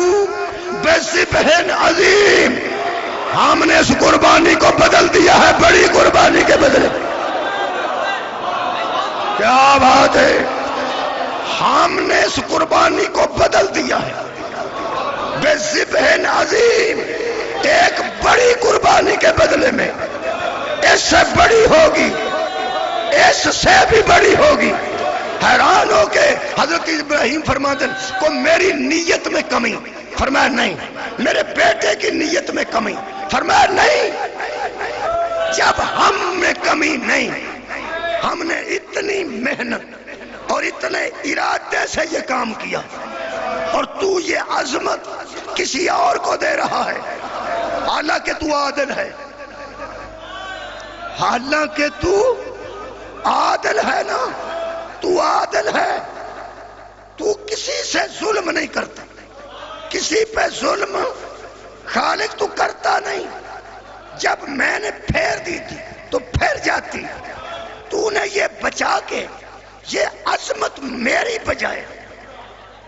بِذِبْحٍ عَظِيمٍ، ہم نے اس قربانی کو بدل دیا ہے بڑی قربانی کے بدلے۔ کیا بات ہے، ہم نے اس قربانی کو بدل دیا ہے بِذِبْحٍ عَظِيمٍ، ایک بڑی قربانی کے بدلے میں، اس سے بڑی ہوگی، اس سے بھی بڑی ہوگی۔ حیران ہو کے حضرت ابراہیم فرماتے ہیں کو میری نیت میں کمی، فرمایا نہیں، میرے بیٹے کی نیت میں کمی، فرمایا نہیں، جب ہم میں کمی نہیں، ہم نے اتنی محنت اور اتنے ارادے سے یہ کام کیا، اور تو یہ عظمت کسی اور کو دے رہا ہے، حالانکہ تو عادل ہے۔ حالانکہ تو عادل ہے نا، تو عادل ہے، تو کسی سے ظلم نہیں کرتا، کسی پہ ظلم خالق تو کرتا نہیں۔ جب میں نے پھیر دی تھی تو پھیر جاتی، تو نے یہ بچا کے یہ عظمت میری بجائے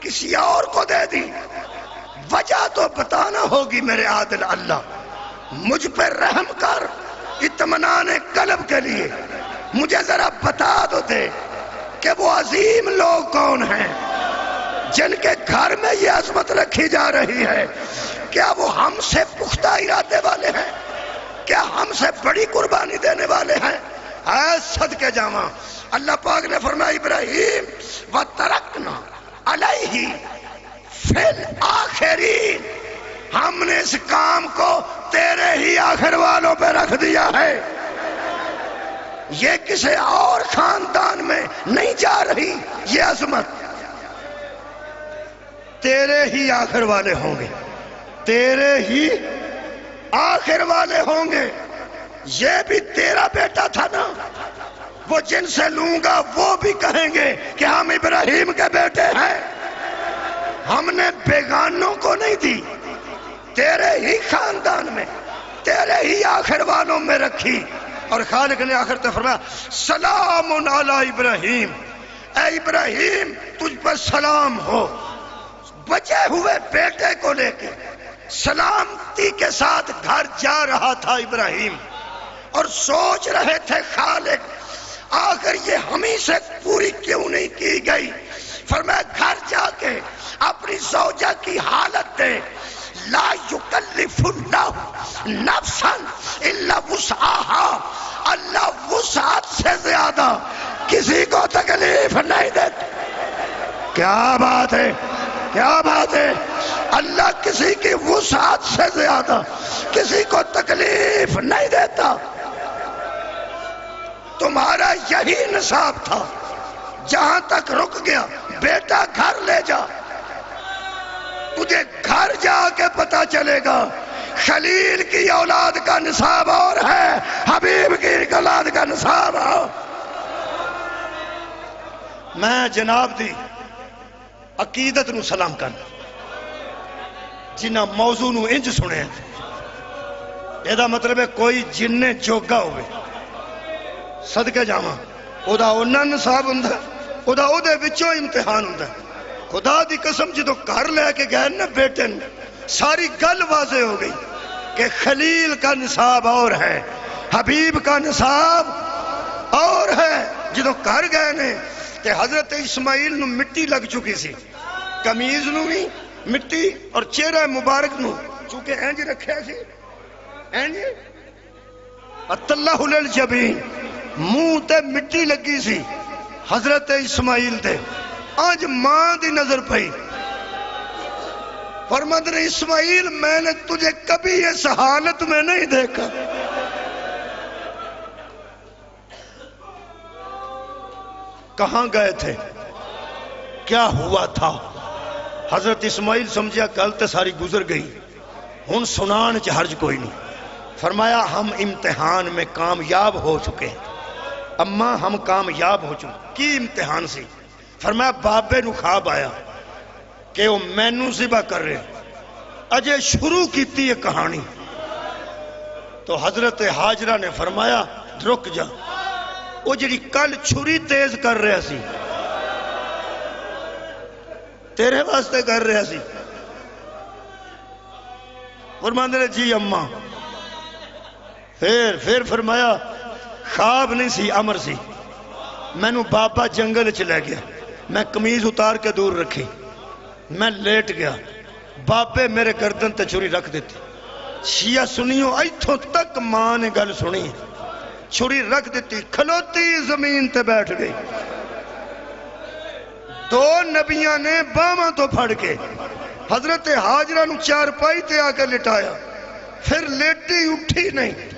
کسی اور کو دے دی، وجہ تو بتانا ہوگی میرے عادل اللہ۔ مجھ پر رحم کر اطمینان قلب کے لیے، مجھے ذرا بتا دو دے کہ وہ عظیم لوگ کون ہیں جن کے گھر میں یہ عظمت رکھی جا رہی ہے؟ کیا وہ ہم سے پختہ ارادے والے ہیں؟ کیا ہم سے بڑی قربانی دینے والے ہیں؟ اے صدقے جاواں، اللہ پاک نے فرمایا ابراہیم وَتَرَكْنَا عَلَيْهِ فِي الْآخِرِينَ، ہم نے اس کام کو تیرے ہی آخر والوں پہ رکھ دیا ہے، یہ کسی اور خاندان میں نہیں جا رہی، یہ عظمت تیرے ہی آخر والے ہوں گے، تیرے ہی آخر والے ہوں گے۔ یہ بھی تیرا بیٹا تھا نا، وہ جن سے لوں گا وہ بھی کہیں گے کہ ہم ابراہیم کے بیٹے ہیں، ہم نے بیگانوں کو نہیں دی، تیرے ہی خاندان میں، تیرے ہی آخر والوں میں رکھی۔ اور خالق نے آخر تو فرمایا سلام علی ابراہیم، اے ابراہیم تجھ پر سلام ہو۔ بچے ہوئے بیٹے کو لے کے سلامتی کے ساتھ گھر جا رہا تھا ابراہیم، اور سوچ رہے تھے خالق آخر یہ ہمیں سے پوری کیوں نہیں کی گئی۔ فرمایا گھر جا کے اپنی زوجہ کی حالت دے، لا یکلف اللہ نفسا الا وسعها، اللہ وسعت سے زیادہ کسی کو تکلیف نہیں دیتا۔ کیا بات ہے، کیا بات ہے، اللہ کسی کی وسعت سے زیادہ کسی کو تکلیف نہیں دیتا۔ تمہارا یہی نصاب تھا، جہاں تک رک گیا بیٹا گھر لے جا، تجھے گھر جا کے پتا چلے گا خلیل کی اولاد کا نصاب اور ہے، حبیب کی اولاد کا نصاب اور۔ میں جناب دی عقیدت نو سلام کرنا، جنہ موضوع نو انج سنے یہ دا مطلب ہے کوئی جن جوگا ہوئے صدقے جاواں او دا اونا نصاب ہوندا، او دا او دے وچوں امتحان ہوندا۔ خدا دی قسم جدو گھر لے کے گئے نا بیٹے نے، ساری گل واضح ہو گئی کہ خلیل کا نصاب اور ہے، حبیب کا نصاب اور ہے۔ جدو گھر گئے نے کہ حضرت اسماعیل نو مٹی لگ چکی سی، کمیز نو بھی مٹی اور چہرہ مبارک نو چونکہ اینج رکھیا سی، اینج اطلہ للجبین، منہ تے مٹی لگی سی حضرت اسماعیل تے۔ آج ماں دی نظر پئی، فرماتے نے اسماعیل میں نے تجھے کبھی اس حالت میں نہیں دیکھا۔ کہاں گئے تھے، کیا ہوا تھا؟ حضرت اسماعیل سمجھیا گل تے ساری گزر گئی، ہن سنان چ حرج کوئی نہیں۔ فرمایا ہم امتحان میں کامیاب ہو چکے ہیں، اماں ہم کامیاب ہو چکے۔ کی امتحان سی؟ فرمایا بابے نو خواب آیا کہ وہ مینو ذبح کر رہے، اجے شروع کیتی ہے کہانی تو حضرت حاجرہ نے فرمایا رک جا، وہ جڑی کل چھری تیز کر رہا سی تیرے واسطے کر رہا سی؟ فرماندے نے جی اماں۔ پھر فرمایا خواب نہیں سی، امر سی۔ مینو بابا جنگل چ لے گیا، میں قمیض اتار کے دور رکھی، میں لیٹ گیا، بابے میرے گردن تے چھری رکھ دیتی۔ شیعہ سنیوں ایتھوں تک ماں نے گل سنی، چھری رکھ دیتی، کھلوتی زمین تے بیٹھ گئی۔ دو نبیاں نے باواں تو پھڑ کے حضرت حاجرہ نو چارپائی تے آ کے لٹایا، پھر لیٹی اٹھی نہیں۔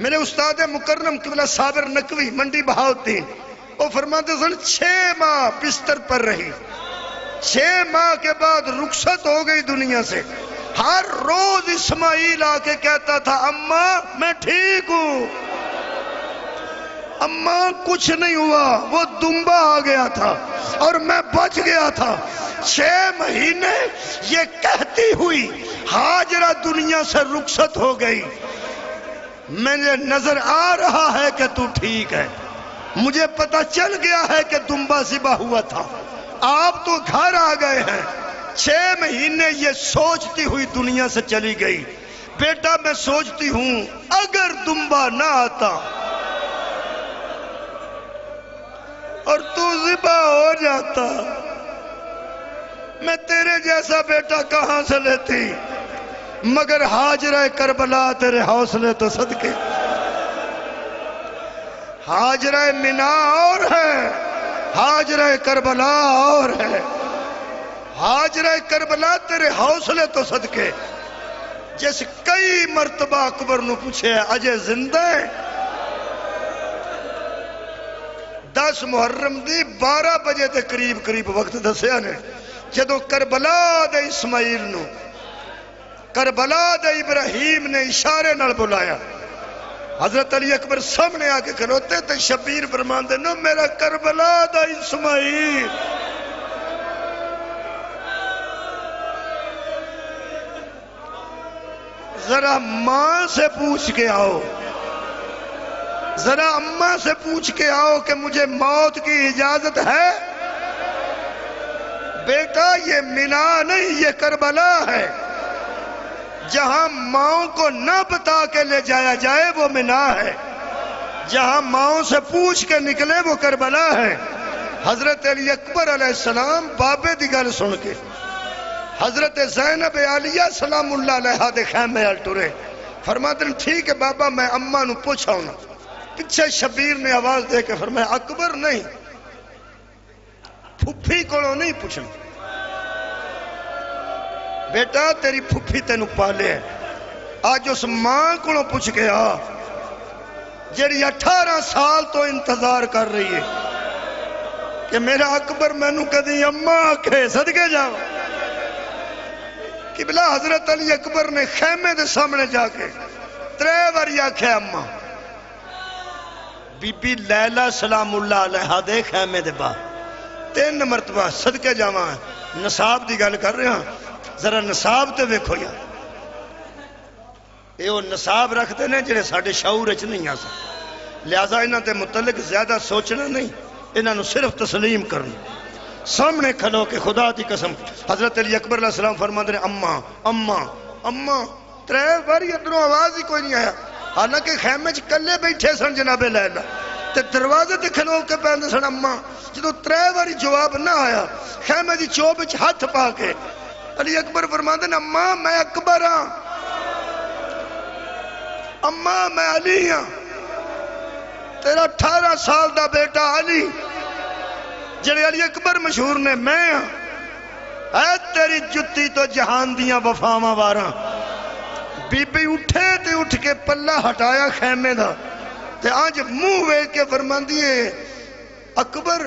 میرے استاد مکرم قبلہ صابر نقوی منڈی بہاؤالدین وہ فرماتے سن 6 ماہ بستر پر رہی، 6 ماہ کے بعد رخصت ہو گئی دنیا سے۔ ہر روز اسماعیل آ کے کہتا تھا اماں میں ٹھیک ہوں، اماں کچھ نہیں ہوا، وہ دمبا آ گیا تھا اور میں بچ گیا تھا۔ 6 مہینے یہ کہتی ہوئی ہاجرہ دنیا سے رخصت ہو گئی، مجھے نظر آ رہا ہے کہ تو ٹھیک ہے، مجھے پتہ چل گیا ہے کہ دمبا ذبح ہوا تھا، آپ تو گھر آ گئے ہیں۔ 6 مہینے یہ سوچتی ہوئی دنیا سے چلی گئی۔ بیٹا میں سوچتی ہوں اگر دمبا نہ آتا اور تو ذبح ہو جاتا، میں تیرے جیسا بیٹا کہاں سے لیتی، مگر ہاجرہ کربلا تیرے حوصلے تو صدقے۔ ہاجرہ منا اور ہے، ہاجرہ کربلا اور ہے۔ ہاجرہ کربلا تیرے حوصلے تو صدقے، جس کئی مرتبہ اکبر نو پوچھے اجے زندہ ہے۔ 10 محرم دی 12 بجے تے قریب وقت دسیا نے، جدو کربلا دے اسماعیل نو کربلا دے ابراہیم نے اشارے نال بلایا، حضرت علی اکبر سامنے آ کے کھلوتے تے شبیر فرماندے نو میرا کربلا دا اسماعیل۔ ذرا ماں سے پوچھ کے آؤ، ذرا اماں سے پوچھ کے آؤ کہ مجھے موت کی اجازت ہے؟ بیٹا یہ منا نہیں، یہ کربلا ہے۔ جہاں ماؤں کو نہ بتا کے لے جایا جائے وہ منا ہے، جہاں ماؤں سے پوچھ کے نکلے وہ کربلا ہے۔ حضرت علی اکبر علیہ السلام بابے دی گل سن کے حضرت زینب عالیہ سلام اللہ علیہ دے خیمے ال ٹرے، فرماتے ہیں ٹھیک ہے بابا میں اماں نو پوچھاؤں نا۔ پیچھے شبیر نے آواز دے کے فرمایا اکبر نہیں، پھپھی کولوں نہیں پوچھنا، بیٹا تیری پھپھی تینو پالے ہے، آج اس ماں کولوں پوچھ کے آ جیڑی 18 سال تو انتظار کر رہی ہے کہ میرا اکبر مینوں کدی اماں آکھے، صدقے جاؤ۔ قبلہ حضرت علی اکبر نے خیمے دے سامنے جا کے 3 بار آکھے اماں۔ بی بی لیلہ سلام اللہ علیہ دے خیمے دے باہر 3 مرتبہ، صدقے جاواں نصاب دی گل کر رہے ہیں، ذرا نصاب تے ویکھو یا اے وہ نصاب رکھتے ہیں جڑے ساڈے شعور وچ نہیں آ سکتے، لہذا انہاں تے متعلق زیادہ سوچنا نہیں، انہاں نو صرف تسلیم کرنا۔ سامنے کھلو کے خدا دی قسم حضرت علی اکبر علیہ السلام فرماتے ہیں اماں اماں اماں، 3 بار ادھروں آواز ہی کوئی نہیں آیا، حالانکہ خیمے چ کلے بیٹھے سن جناب لیلا تے دروازے تے کھلو کے پہندے سن اماں۔ جدو 3 بار جواب نہ آیا، خیمے دی چوب وچ ہاتھ پا کے علی اکبر فرماتے ہیں اماں میں اکبر ہاں، اماں میں علی ہاں، تیرا 18 سال دا بیٹا علی جڑے علی اکبر مشہور نے میں ہاں، اے تیری جتی تو جہان دیاں وفاواں واراں۔ بی بی اٹھے تے اٹھ کے پلہ ہٹایا خیمے دا تے آج منہ ویکھ کے فرماندی ہے اکبر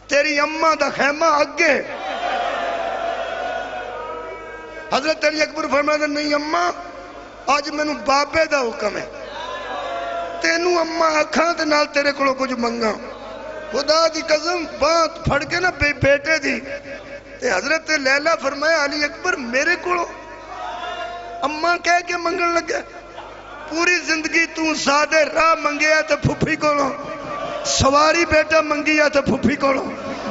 تیری اماں دا خیمہ اگے۔ حضرت علی اکبر فرماتے نہیں اماں آج مینوں بابے دا حکم ہے، تینوں اماں اکھاں تے نال تیرے کولوں کچھ منگاں۔ خدا دی قسم بات پھڑ کے نا بیٹے دی تے حضرت لیلہ فرمایا علی اکبر میرے کولوں اماں کہہ کے منگن لگے، پوری زندگی تو زادے راہ منگیا تے پھپھی کولوں، سواری بیٹا منگیا تے پھپھی کولوں،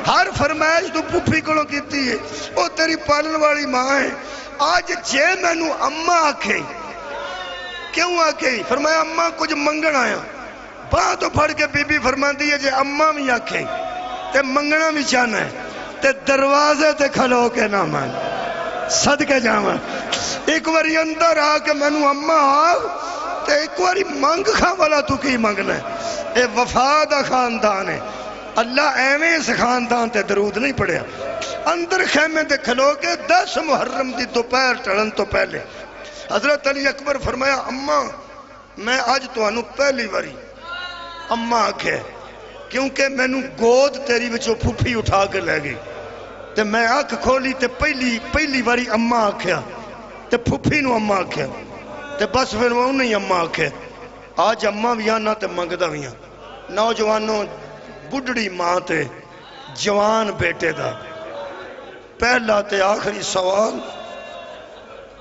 ہر فرمائش تو پھپھی کولوں کیتی ہے، او تیری پالن والی ماں ہے۔ آج جے مینوں اماں آکھے، کیوں آکھے؟ فرمایا اماں کچھ منگن آیا۔ باہ تو پھڑ کے بی بی فرماندی ہے جے اماں بھی آکھے تے منگنا بھی چاہنا ہے تے دروازے تے کھلو کے نہ مان، صدقے جاواں ایک واری اندر آ کے مینوں اماں آگ تے ایک واری منگ کھا والا تو کی منگنا ہے۔ اے وفا دا خاندان ہے، اللہ ایویں اس خاندان تے درود نہیں پڑھیا۔ اندر خیمے تے کھلو کے 10 محرم دی دوپہر ٹڑن تو پہلے حضرت علی اکبر فرمایا اماں میں آج تانوں پہلی واری اماں آکھے، کیونکہ مینوں گود تیری وچوں پھپھی اٹھا کے لے گئی تے میں آنکھ کھولی تے پہلی واری اماں آکھیا تے پھپھی نو اماں آکھیا تے بس پھر وہ نہیں اماں آکھے۔ آج اماں بھی آنا تے منگدا بھی ہاں، نوجوانوں بڑھڑی ماں تے جوان بیٹے دا پہلا تے آخری سوال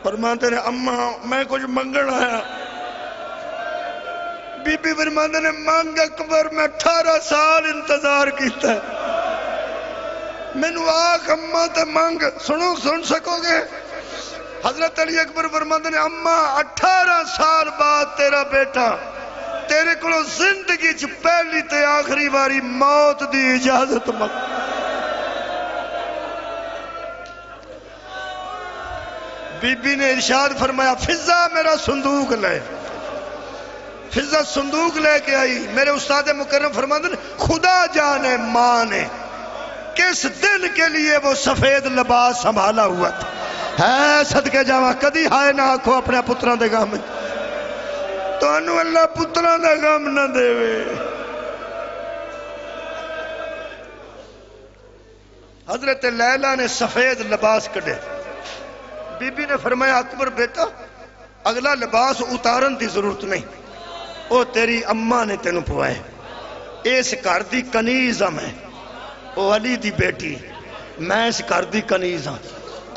فرماندے نے اماں میں کچھ منگن آیا بی بی فرماندے نے مانگ اکبر میں 18 سال انتظار کیتا ہے مینوں آکھ اماں تے مانگ سن سکو گے حضرت علی اکبر فرماندے نے اماں 18 سال بعد تیرا بیٹا تیرے کو زندگی چ پہلی تے آخری باری موت دی اجازت مانگ بی بی نے ارشاد فرمایا فضا میرا صندوق لے فضا صندوق لے کے آئی میرے استاد مکرم فرماتے ہیں خدا جانے ماں نے کس دن کے لیے وہ سفید لباس سنبھالا ہوا تھا ہے صدقے جاواں کدی ہائے نہ آکھو اپنے پتران دے غم تو انو اللہ پتران دے غم نہ دے وے حضرت لیلہ نے سفید لباس کڑے بی بی نے فرمایا اکبر بیٹا اگلا لباس اتارن دی ضرورت نہیں او تیری اماں نے تینوں پوائے اس گھر دی کنیز ہاں میں او علی دی بیٹی میں اس گھر دی کنیز ہاں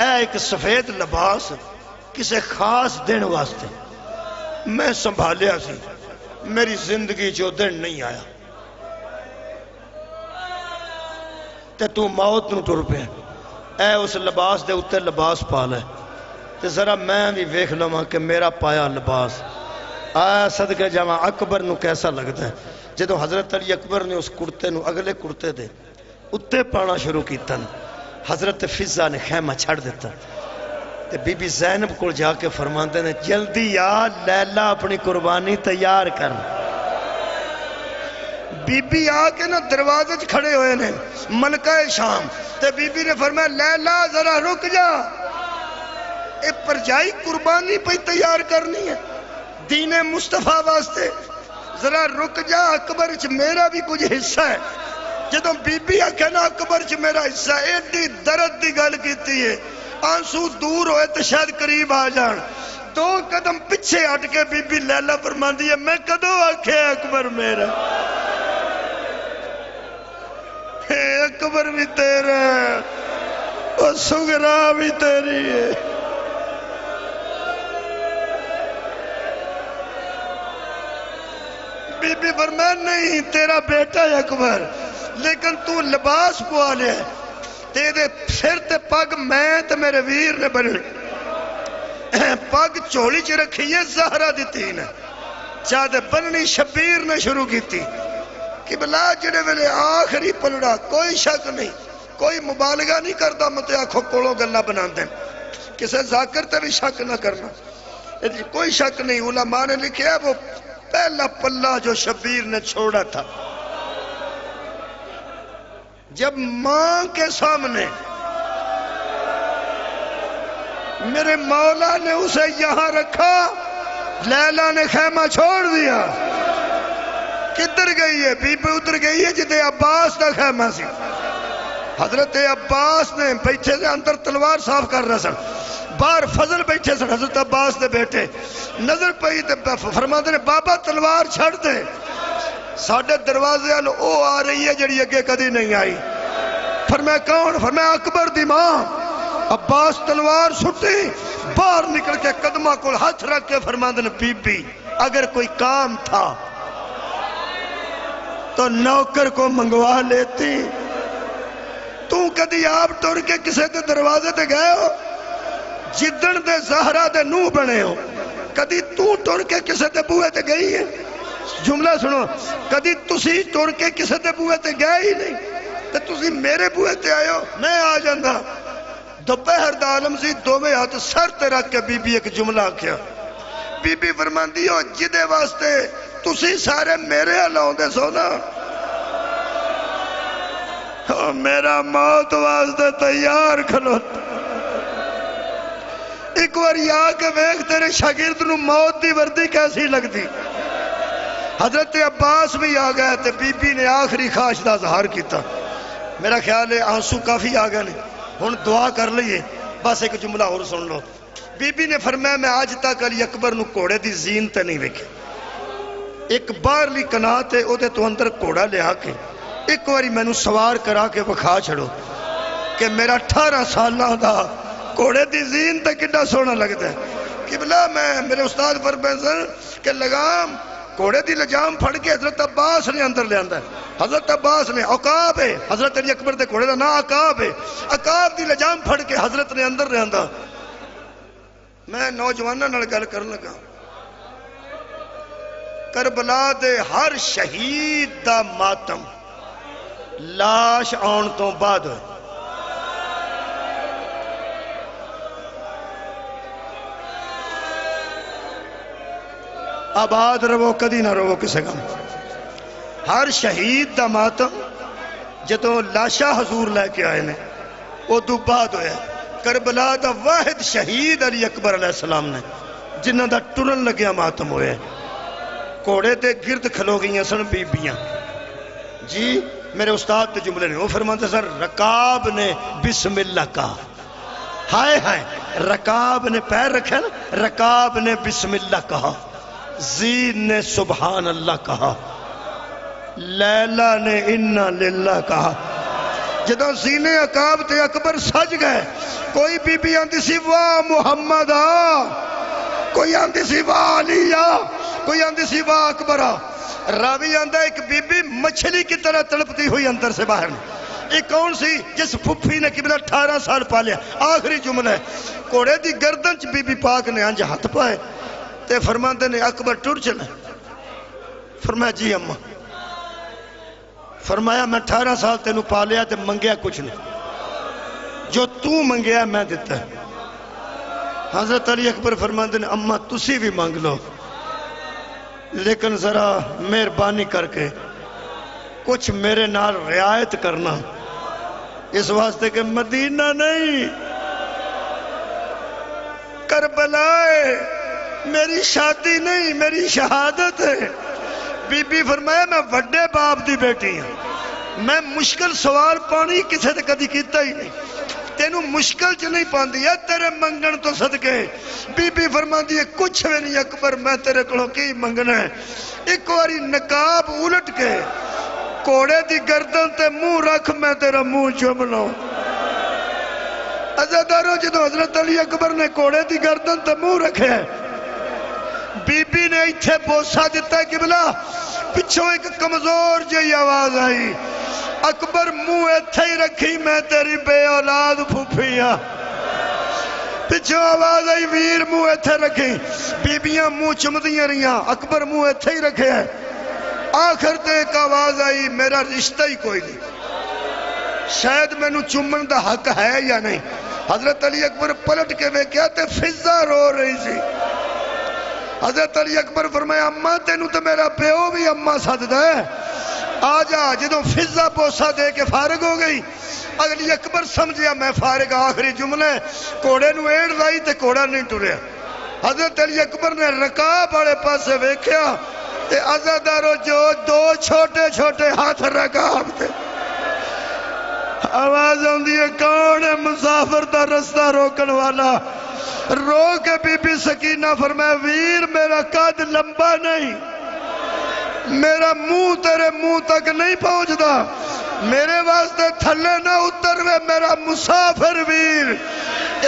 اے ایک سفید لباس کسے خاص دن واسطے میں سنبھالیا سی میری زندگی جو دن نہیں آیا تے تو موت نو ٹر پیا اے اس لباس دے اتے لباس پا لے تے ذرا میں بھی ویکھ لواں کہ میرا پایا لباس آیا صدقے جاواں اکبر نو کیسا لگتا ہے جدو حضرت علی اکبر نے اس کرتے نو اگلے کرتے دے اتے پانا شروع کیتا حضرت فضا نے خیمہ چھڑ دیتا تے بی بی زینب کو جا کے فرماندے نے جلدی یا لیلہ اپنی قربانی تیار کر بی بی آ کے نا دروازے چ کھڑے ہوئے نے ملکہ شام تے بی بی نے فرمایا لیلہ ذرا رک جا اے پرجائی قربانی پہ تیار کرنی ہے دین مصطفیٰ واسطے ذرا رک جا اکبر چ میرا بھی کچھ حصہ ہے جدوں بی بی آکھے نا اکبر چ میرا حصہ ہے ایڈی درد دی گل کیتی ہے آنسو دور ہوئے تو شاید قریب آ جان 2 قدم پیچھے ہٹ کے بی بی لیلہ فرماندی ہے میں کدوں آکھے اکبر میرا اکبر بھی تیرا اور سغرا بھی تیری ہے بی بی فرمایا نہیں تیرا بیٹا ہے اکبر لیکن تو لباس پوا لے تیرے سر تے پگ میں تے میرے ویر نے بنی پگ چولی چ رکھی ہے زہرا دیتی نے چاہتے بننی شبیر نے شروع کی تھی کہ بلا جڑے ویلے آخری پلڑا کوئی شک نہیں کوئی مبالغہ نہیں کرتا متے آنکھوں کولوں گلا بنا دیں کسے ذاکر تے بھی شک نہ کرنا کوئی شک نہیں علماء نے لکھیا وہ پہلا پلہ جو شبیر نے چھوڑا تھا جب ماں کے سامنے میرے مولا نے اسے یہاں رکھا لیلہ نے خیمہ چھوڑ دیا کدھر گئی ہے بی بی ادھر گئی ہے جدے عباس کا خیمہ سی حضرت عباس نے بیٹھے سے اندر تلوار صاف کر رہا سن باہر فضل بیٹھے سن حضرت عباس دے بیٹے نظر پئی تے فرماندے نے بابا تلوار چھڑ دے ساڈے دروازے ال او آ رہی ہے جڑی اگے کدی نہیں آئی فرمایا کون فرمایا اکبر دی ماں عباس تلوار سٹی باہر نکل کے قدمہ کو ہاتھ رکھ کے فرماندے نے بی بی اگر کوئی کام تھا تو نوکر کو منگوا لیتی تو کدی آپ ٹر کے کسے دے دروازے تے گئے ہو جدن دے زہرا دے نو بنے ہو کدی تو ٹر کے کسے دے بوئے تے گئی ہے جملہ سنو کدی تسی ٹر کے کسے دے بوئے تے گئے ہی نہیں تے تسی میرے بوئے تے آئے ہو میں آ جاندہ دوپہر دا عالم سی دوویں ہاتھ سر تے رکھ کے بی بی ایک جملہ کیا بی بی فرماندی ہو جدے واسطے تسی سارے میرے علاؤں دے سونا میرا موت واسطے تیار کھلوتا ایک بار یا کے ویکھ تیرے شاگرد نو موت دی وردی کیسی لگتی حضرت عباس بھی آ گئے تے بی بی نے آخری خواہش دا اظہار کیتا میرا خیال ہے آنسو کافی آ گئے ہن دعا کر لئیے بس ایک جملہ اور سن لو بی بی نے فرمایا میں آج تک علی اکبر نو کوڑے دی زین تے نہیں ویکھی ایک باہرلی کنا تے او دے تو اندر گھوڑا لیا کے ایک باری مینوں سوار کرا کے وکھا چھڑو کہ میرا 18 سالاں دا گھوڑے دی زین تے کڈا سونا لگدا ہے قبلہ میں میرے استاد پروفیسر کہ لگام گھوڑے دی لجام پھڑ کے حضرت عباس نے اندر لے آندا ہے حضرت عباس نے عقاب ہے حضرت علی اکبر دے گھوڑے دا نا عقاب ہے عقاب دی لجام پھڑ کے حضرت نے اندر لے آندا میں نوجواناں نال گل کرن لگا کربلا دے ہر شہید دا ماتم لاش آن تو بعد ہوئے آباد رہو کدی نہ رہو کسے گم ہر شہید دا ماتم جدوں لاشا حضور لے کے آئے نے وہ دو بعد ہویا کربلا دا واحد شہید علی اکبر علیہ السلام نے جنہ دا ٹرن لگیا ماتم ہویا کوڑے تے گرد کھلو گئیاں سن بیبیاں جی میرے استاد تے جملے نے وہ فرماتے سر رکاب نے بسم اللہ کہا ہائے ہائے رکاب نے پیر رکھا نا رکاب نے بسم اللہ کہا زید نے سبحان اللہ کہا لیلہ نے انا للہ کہا جدوں سینے عقاب تے اکبر سج گئے کوئی بی بی آندی سی واہ محمد کوئی آندی سی واہ علی کوئی آندی سی واہ اکبر راوی آندہ ایک بی بی مچھلی کی طرح تڑپتی ہوئی اندر سے باہر ایک کون سی جس پھپھی نے قبلہ 18 سال پالیا آخری جملہ ہے کوڑے دی گردن چ بی بی پاک نے انج ہاتھ پائے تے فرماندے نے اکبر ٹر چلا فرمایا جی اماں فرمایا میں 18 سال تینوں پالیا تے منگیا کچھ نہیں جو تو منگیا میں دیتا ہے حضرت علی اکبر فرماندے نے اماں تسی بھی مانگ لو لیکن ذرا مہربانی کر کے کچھ میرے نال رعایت کرنا اس واسطے کہ مدینہ نہیں کربلا میری شادی نہیں میری شہادت ہے بی بی فرمایا میں وڈے باپ دی بیٹی ہوں میں مشکل سوال پانی کسے تے کدی کیتا ہی نہیں تینوں مشکل چ نہیں پاندی ہے تیرے منگن تو صدقے بی بی فرماندی ہے کچھ بھی نہیں اکبر میں تیرے کولوں کی منگنا ہے ایک واری نقاب الٹ کے کوڑے دی گردن تے منہ رکھ میں تیرا منہ چوم لوں عزادارو جدو حضرت علی اکبر نے کوڑے دی گردن تے منہ رکھے بی بی نے ایتھے بوسا دیتا ہے قبلہ پچھوں ایک کمزور جی آواز آئی اکبر منہ ایتھے ہی رکھی میں تیری بے اولاد پھوپھیاں پچھوں آواز آئی ویر منہ ایتھے رکھی بیبیاں منہ چمدیاں رہیاں اکبر منہ ایتھے ہی رکھے ہیں آخر تے ایک آواز آئی میرا رشتہ ہی کوئی نہیں شاید میں نو چمن دا حق ہے یا نہیں حضرت علی اکبر پلٹ کے وہ کیا تے فضا رو رہی سی حضرت علی اکبر فرمایا اماں تینوں تو میرا پیو بھی اماں سد دے آجا جدوں فضا بوسا دے کے فارغ ہو گئی علی اکبر سمجھیا میں فارغ آخری جملے کوڑے نو ایڑ لائی تے کوڑا نہیں ٹریا حضرت علی اکبر نے رکاب والے پاسے ویکھیا تے عزادارو جو دو چھوٹے چھوٹے ہاتھ رکاب تے آواز آندی ہے کون ہے مسافر دا رستہ روکن والا رو کے بی بی سکینہ فرمایا ویر میرا قد لمبا نہیں میرا منہ تیرے منہ تک نہیں پہنچدا میرے واسطے تھلے نہ اتر وے میرا مسافر ویر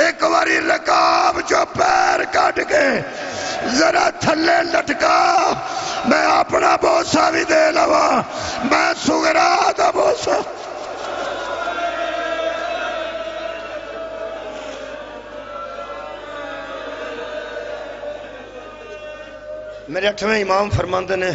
ایک واری رکاب جو پیر کٹ کے ذرا تھلے لٹکا میں اپنا بوسا بھی دے لوا میں سگرا دا بوسا میرے 8ویں امام فرماندے نے